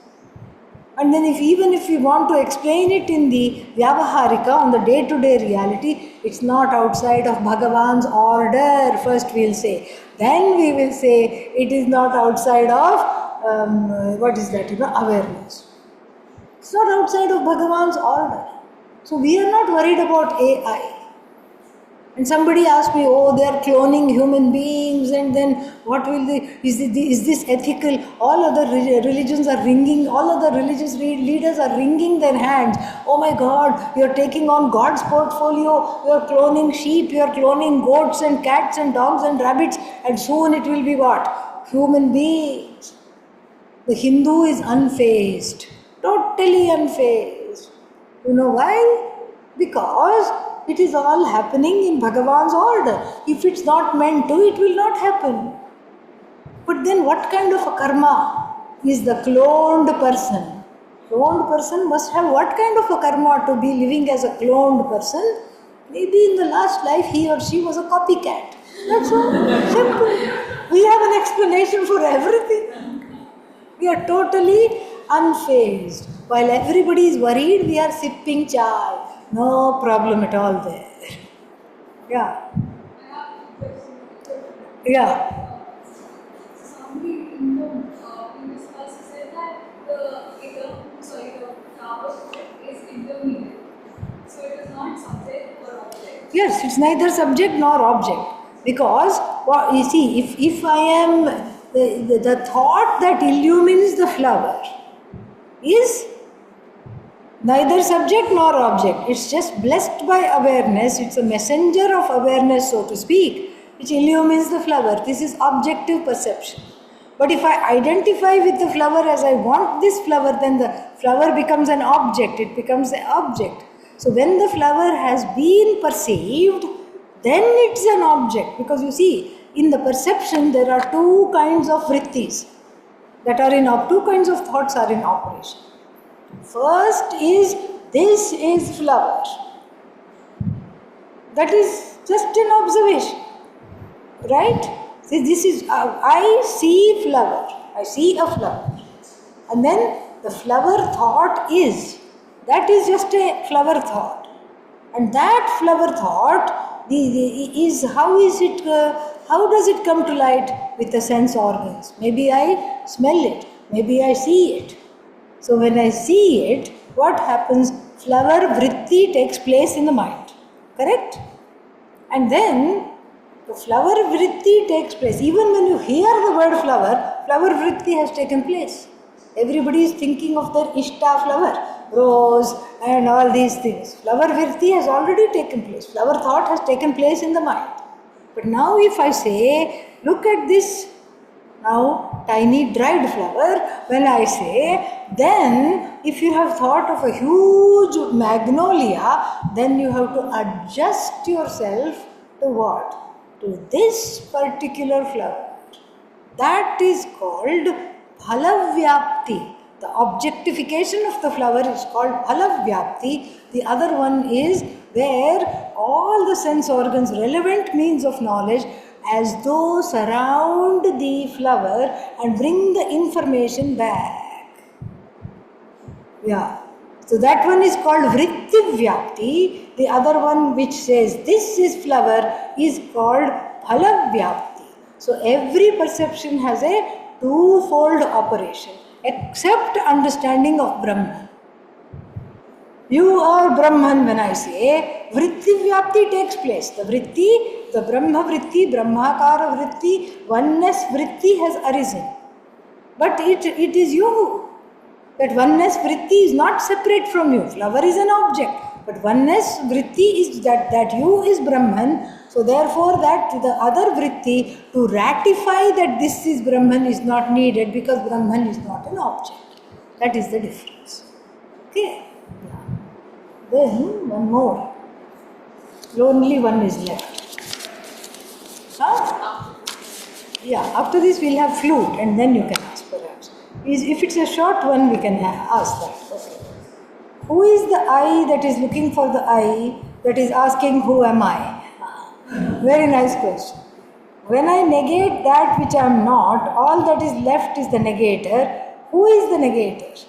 And then even if we want to explain it in the Vyavaharika, on the day-to-day reality, it's not outside of Bhagavan's order, first we'll say. Then we will say it is not outside of, awareness. It's not outside of Bhagavan's order. So we are not worried about AI. And somebody asked me, they are cloning human beings, and then what will is this ethical? All other religions are wringing, all other religious leaders are wringing their hands. Oh my God, you are taking on God's portfolio, you are cloning sheep, you are cloning goats and cats and dogs and rabbits, and soon it will be what? Human beings. The Hindu is unfazed, totally unfazed. You know why? Because it is all happening in Bhagavan's order. If it's not meant to, it will not happen. But then what kind of a karma is the cloned person? Cloned person must have what kind of a karma to be living as a cloned person? Maybe in the last life he or she was a copycat. That's all. Simple. We have an explanation for everything. We are totally unfazed. While everybody is worried, we are sipping chai. No problem at all there. Yeah. Yeah. Somebody in the previous class said that the flower is intermediate. So it is not subject or object. Yes, it's neither subject nor object. Because, you see, if I am, the thought that illumines the flower is neither subject nor object. It's just blessed by awareness. It's a messenger of awareness, so to speak, which illumines the flower. This is objective perception. But if I identify with the flower as I want this flower, then the flower becomes an object. It becomes an object. So when the flower has been perceived, then it's an object. Because you see, in the perception there are two kinds of vrittis. that are in two kinds of thoughts are in operation. First is, this is flower. That is just an observation, right? See, this is, I see flower, I see a flower. And then the flower thought is, that is just a flower thought. And that flower thought is, how does it come to light with the sense organs? Maybe I smell it, maybe I see it. So when I see it, what happens? Flower vritti takes place in the mind, correct? And then the flower vritti takes place. Even when you hear the word flower, flower vritti has taken place. Everybody is thinking of their Ishta flower, rose and all these things. Flower vritti has already taken place. Flower thought has taken place in the mind. But now if I say, look at this now tiny dried flower, when I say, then if you have thought of a huge magnolia, then you have to adjust yourself to what? To this particular flower. That is called phalavyapti. The objectification of the flower is called phalavyapti. The other one is where all the sense organs, relevant means of knowledge, as though surround the flower and bring the information back. Yeah. So that one is called vrittivyapti. The other one which says this is flower is called phalavyapti. So every perception has a twofold operation, except understanding of Brahman. You are Brahman when I say, vrittivyapti takes place. The vritti, the Brahma vritti, Brahmakara vritti, oneness vritti has arisen. But it is you. That oneness vritti is not separate from you. Flower is an object. But oneness vritti is that you is Brahman. So therefore that the other vritti to ratify that this is Brahman is not needed, because Brahman is not an object. That is the difference. Okay. Then one more. Only one is left. Huh? Yeah, after this we'll have flute and then you can ask perhaps. If it's a short one, we can ask that. Okay. Who is the I that is looking for the I that is asking who am I? Very nice question. When I negate that which I am not, all that is left is the negator. Who is the negator?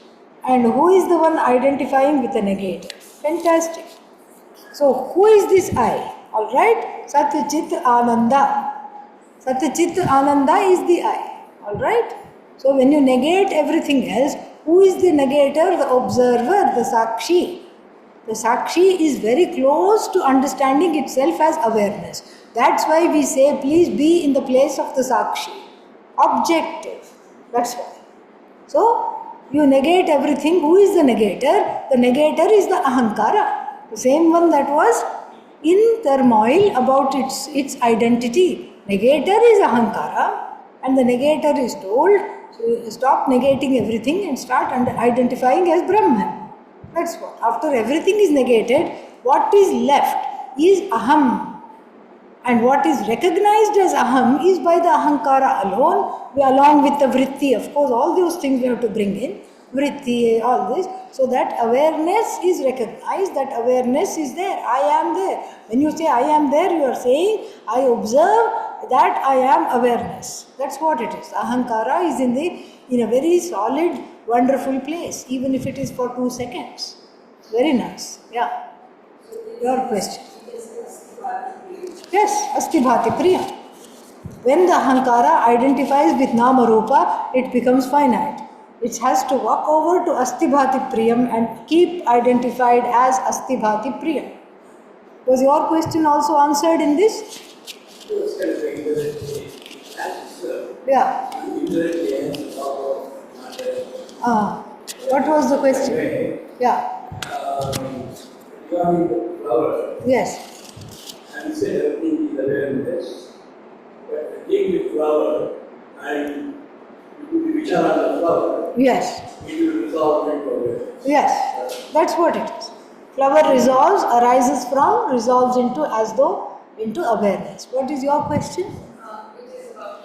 And who is the one identifying with the negator? Fantastic. So, who is this I? Alright? Sat Chit Ananda. Sat Chit Ananda is the I. Alright? So, when you negate everything else, who is the negator? The observer, the Sakshi. The Sakshi is very close to understanding itself as awareness. That's why we say, please be in the place of the Sakshi. Objective. That's why. So, you negate everything. Who is the negator? The negator is the Ahankara. The same one that was in turmoil about its identity. Negator is Ahankara, and the negator is told, stop negating everything and start identifying as Brahman. That's what. After everything is negated, what is left is Aham. And what is recognized as Aham is by the Ahankara alone, along with the Vritti. Of course, all those things we have to bring in. Vritti, all this. So that awareness is recognized, that awareness is there. I am there. When you say I am there, you are saying, I observe that I am awareness. That's what it is. Ahankara is in a very solid, wonderful place, even if it is for 2 seconds. Very nice. Yeah. Your question. Yes, Asti Bhati Priya. When the Ahankara identifies with Nama Rupa, it becomes finite. It has to walk over to Asti Bhati Priyam and keep identified as Asti Bhati Priyam. Was your question also answered in this? Yeah. What was the question? Yeah. Yes. And say everything is awareness, but take the flower and you do the vichar on the flower. Yes. It will resolve into awareness. Yes. That's what it is. Flower resolves, arises from, resolves into, as though, into awareness. What is your question? It is about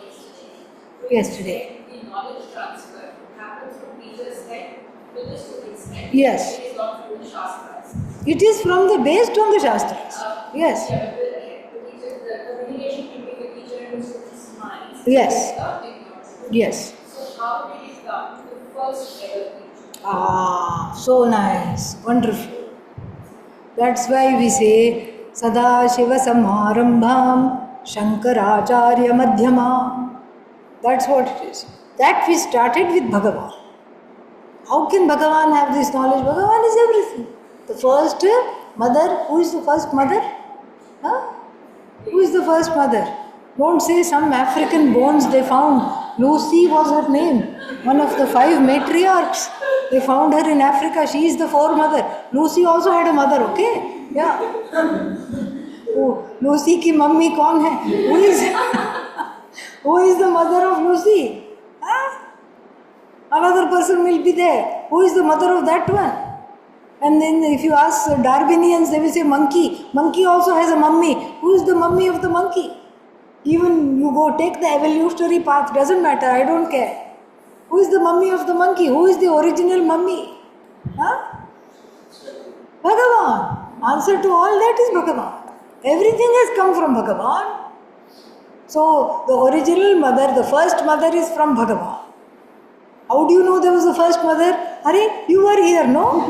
yesterday. Yesterday. The knowledge transfer. to this extent. Yes. It is not from the Shastras. It is from the based on the Shastras. Yes. Yeah, the communication between the teacher and the student's minds. Yes. Without technology. Yes. So how did it come to the first ever teacher? Ah, so nice. Wonderful. That's why we say Sadashiva Samarambham Shankaracharya Madhyamam. That's what it is. That we started with Bhagavan. How can Bhagavan have this knowledge? Bhagavan is everything. The first mother, who is the first mother? Huh? Who is the first mother? Don't say some African bones they found. Lucy was her name. One of the 5 matriarchs. They found her in Africa. She is the foremother. Lucy also had a mother, okay? Yeah. Oh, Lucy ki mummy kaun hai? Who is the mother of Lucy? Huh? Another person will be there. Who is the mother of that one? And then if you ask Darwinians, they will say monkey. Monkey also has a mummy. Who is the mummy of the monkey? Even you go take the evolutionary path, doesn't matter, I don't care. Who is the mummy of the monkey? Who is the original mummy? Huh? Bhagavan. Answer to all that is Bhagavan. Everything has come from Bhagavan. So the original mother, the first mother is from Bhagavan. How do you know there was the first mother? Hare, you were here, no?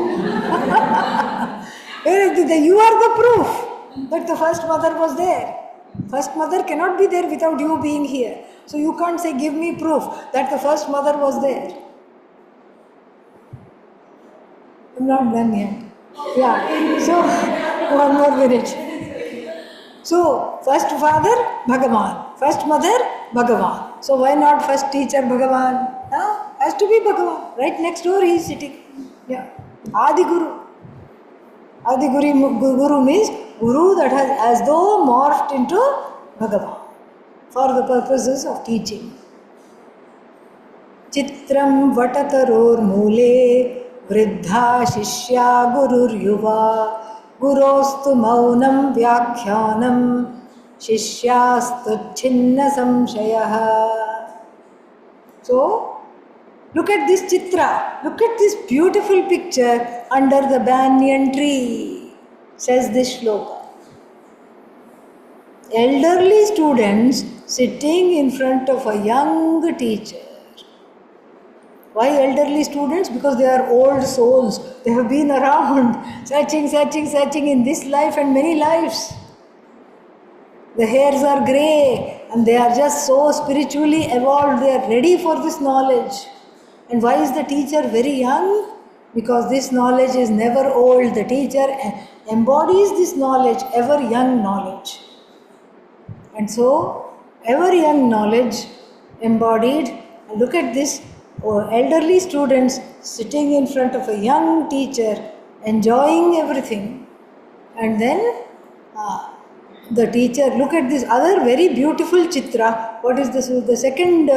You are the proof that the first mother was there. First mother cannot be there without you being here. So you can't say, give me proof that the first mother was there. I'm not done yet. Yeah. So, one more minute. So, first father, Bhagavan. First mother, Bhagavan. So, why not first teacher, Bhagavan? Huh? Has to be Bhagavan. Right next door he is sitting. Yeah. Adi Guru. Adi Guru means Guru that has as though morphed into Bhagavan for the purposes of teaching. Chitram vatataror mule vriddha shishya gurur yuva gurostu maunam vyakhyanam shishyastu chinna samshayah. So, look at this chitra. Look at this beautiful picture under the banyan tree, says this shloka. Elderly students sitting in front of a young teacher. Why elderly students? Because they are old souls. They have been around, searching in this life and many lives. The hairs are grey and they are just so spiritually evolved. They are ready for this knowledge. And why is the teacher very young? Because this knowledge is never old. The teacher embodies this knowledge, ever young knowledge. And so, ever young knowledge embodied. And look at this, elderly students sitting in front of a young teacher, enjoying everything. And then the teacher, look at this other very beautiful chitra. What is this? The second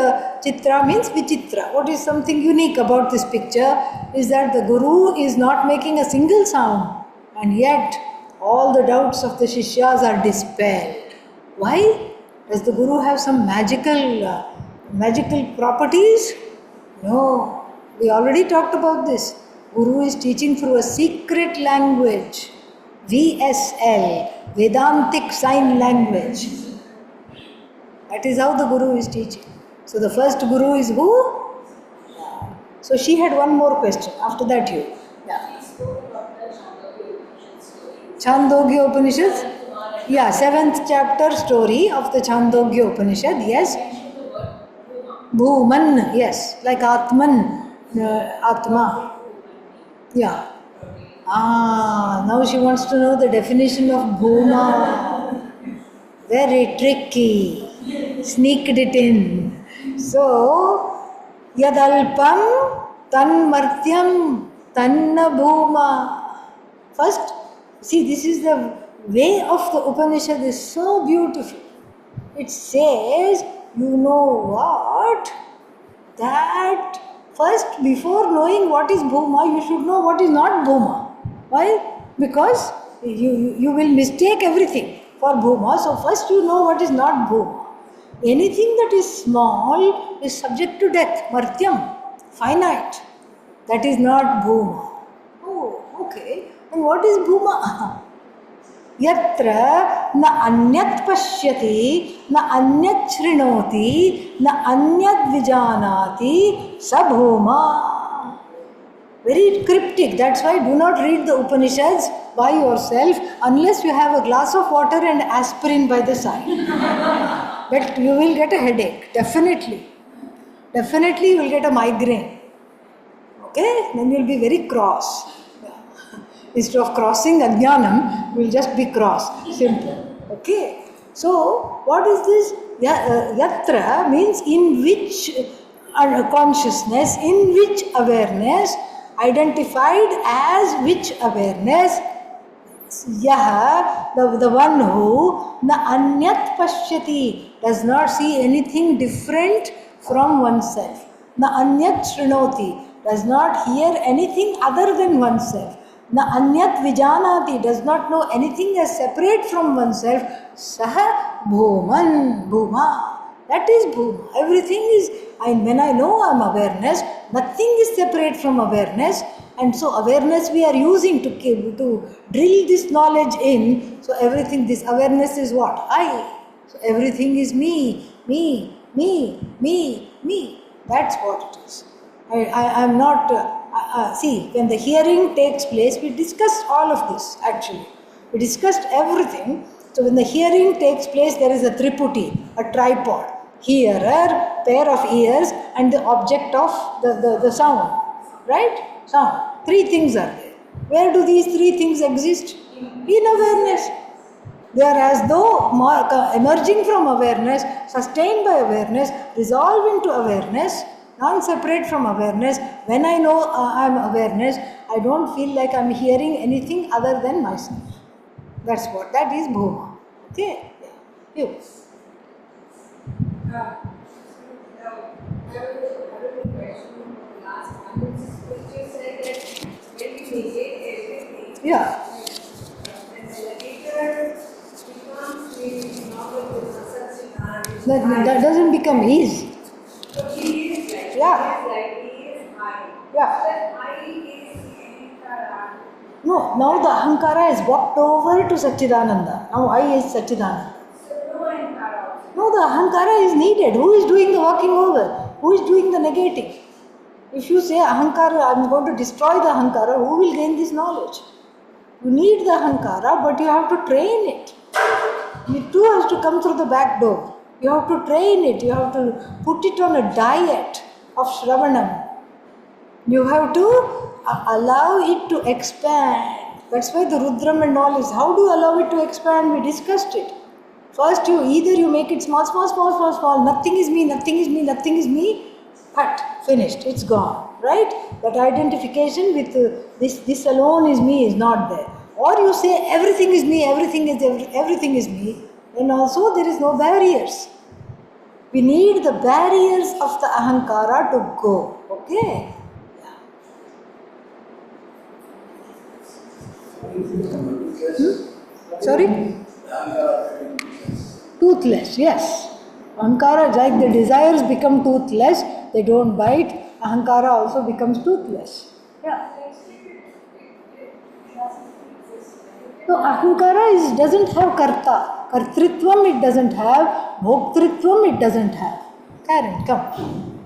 chitra means vichitra. What is something unique about this picture is that the Guru is not making a single sound, and yet all the doubts of the Shishyas are dispelled. Why? Does the Guru have some magical properties? No. We already talked about this. Guru is teaching through a secret language. VSL, Vedantic Sign Language. That is how the Guru is teaching. So the first Guru is who? So she had one more question. After that you. Yeah. Chandogya Upanishad. Yeah, 7th chapter story of the Chandogya Upanishad. Yes. Bhuman. Yes. Like Atman. Atma. Yeah. Now she wants to know the definition of Bhuma. Very tricky. Sneaked it in. So, Yadalpam Tan Martyam Tanna Bhuma. First, see, this is the way of the Upanishad is so beautiful. It says, you know what? That first, before knowing what is Bhuma, you should know what is not Bhuma. Why? Because you will mistake everything for Bhuma. So first you know what is not Bhuma. Anything that is small is subject to death, Martyam, finite. That is not Bhuma. Oh, okay. And what is Bhuma? Yatra na anyat pashyati, na anyat shrinoti, na anyat vijanati, sabhoma. Very cryptic. That's why do not read the Upanishads by yourself unless you have a glass of water and aspirin by the side. But you will get a headache, definitely. Definitely you will get a migraine. Okay? Then you will be very cross. Instead of crossing ajnanam, you will just be cross. Simple. Okay? So, what is this? Yatra means in which consciousness, in which awareness, identified as which awareness, Yaha, the one who na anyat pashyati, does not see anything different from oneself. Na anyat shrinoti, does not hear anything other than oneself. Na anyat vijanati, does not know anything as separate from oneself. Saha bhuman, bhuma. That is bhuma. Everything is, when I know I am awareness, nothing is separate from awareness. And so awareness we are using to drill this knowledge in. So everything, this awareness is what? I. So everything is me, me, me, me, me. That's what it is. I am not, see, when the hearing takes place, we discussed all of this actually. We discussed everything. So when the hearing takes place, there is a triputi, a tripod. Hearer, pair of ears, and the object of the sound. Right? Sound. Three things are there. Where do these three things exist? In awareness. They are as though emerging from awareness, sustained by awareness, resolve into awareness, non-separate from awareness. When I know I am awareness, I don't feel like I am hearing anything other than myself. That's what. That is Bhuma. Okay? Yeah. You. Yeah. That doesn't become easy. Yeah. Yeah. No, now the Ahankara has walked over to Satchidananda. Now I is Satchidananda. No, the Ahankara is needed. Who is doing the walking over? Who is doing the negating? If you say Ahankara, I am going to destroy the Ahankara, who will gain this knowledge? You need the Ahankara, but you have to train it. It too has to come through the back door. You have to train it. You have to put it on a diet of Shravanam. You have to allow it to expand. That's why the Rudram and all is, how do you allow it to expand? We discussed it. First, you make it small, nothing is me, nothing is me, nothing is me, cut, finished, it's gone, right? That identification with this alone is me is not there. Or you say everything is me, everything is me, and also there is no barriers. We need the barriers of the Ahankara to go, okay? Sorry? Toothless, yes. Ahankara, like the desires become toothless, they don't bite. Ahankara also becomes toothless. Yeah. No, Ahankara doesn't have karta. Kartritvam it doesn't have. Bhoktritvam it doesn't have. Karen, come.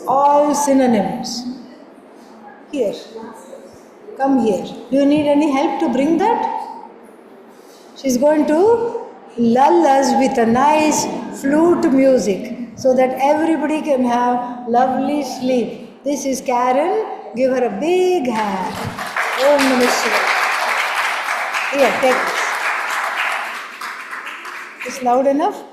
All synonyms. Here. Come here. Do you need any help to bring that? She's going to lull us with a nice flute music so that everybody can have lovely sleep. This is Karen. Give her a big hand. Om Namah Shivaya. Here, take this. It's loud enough?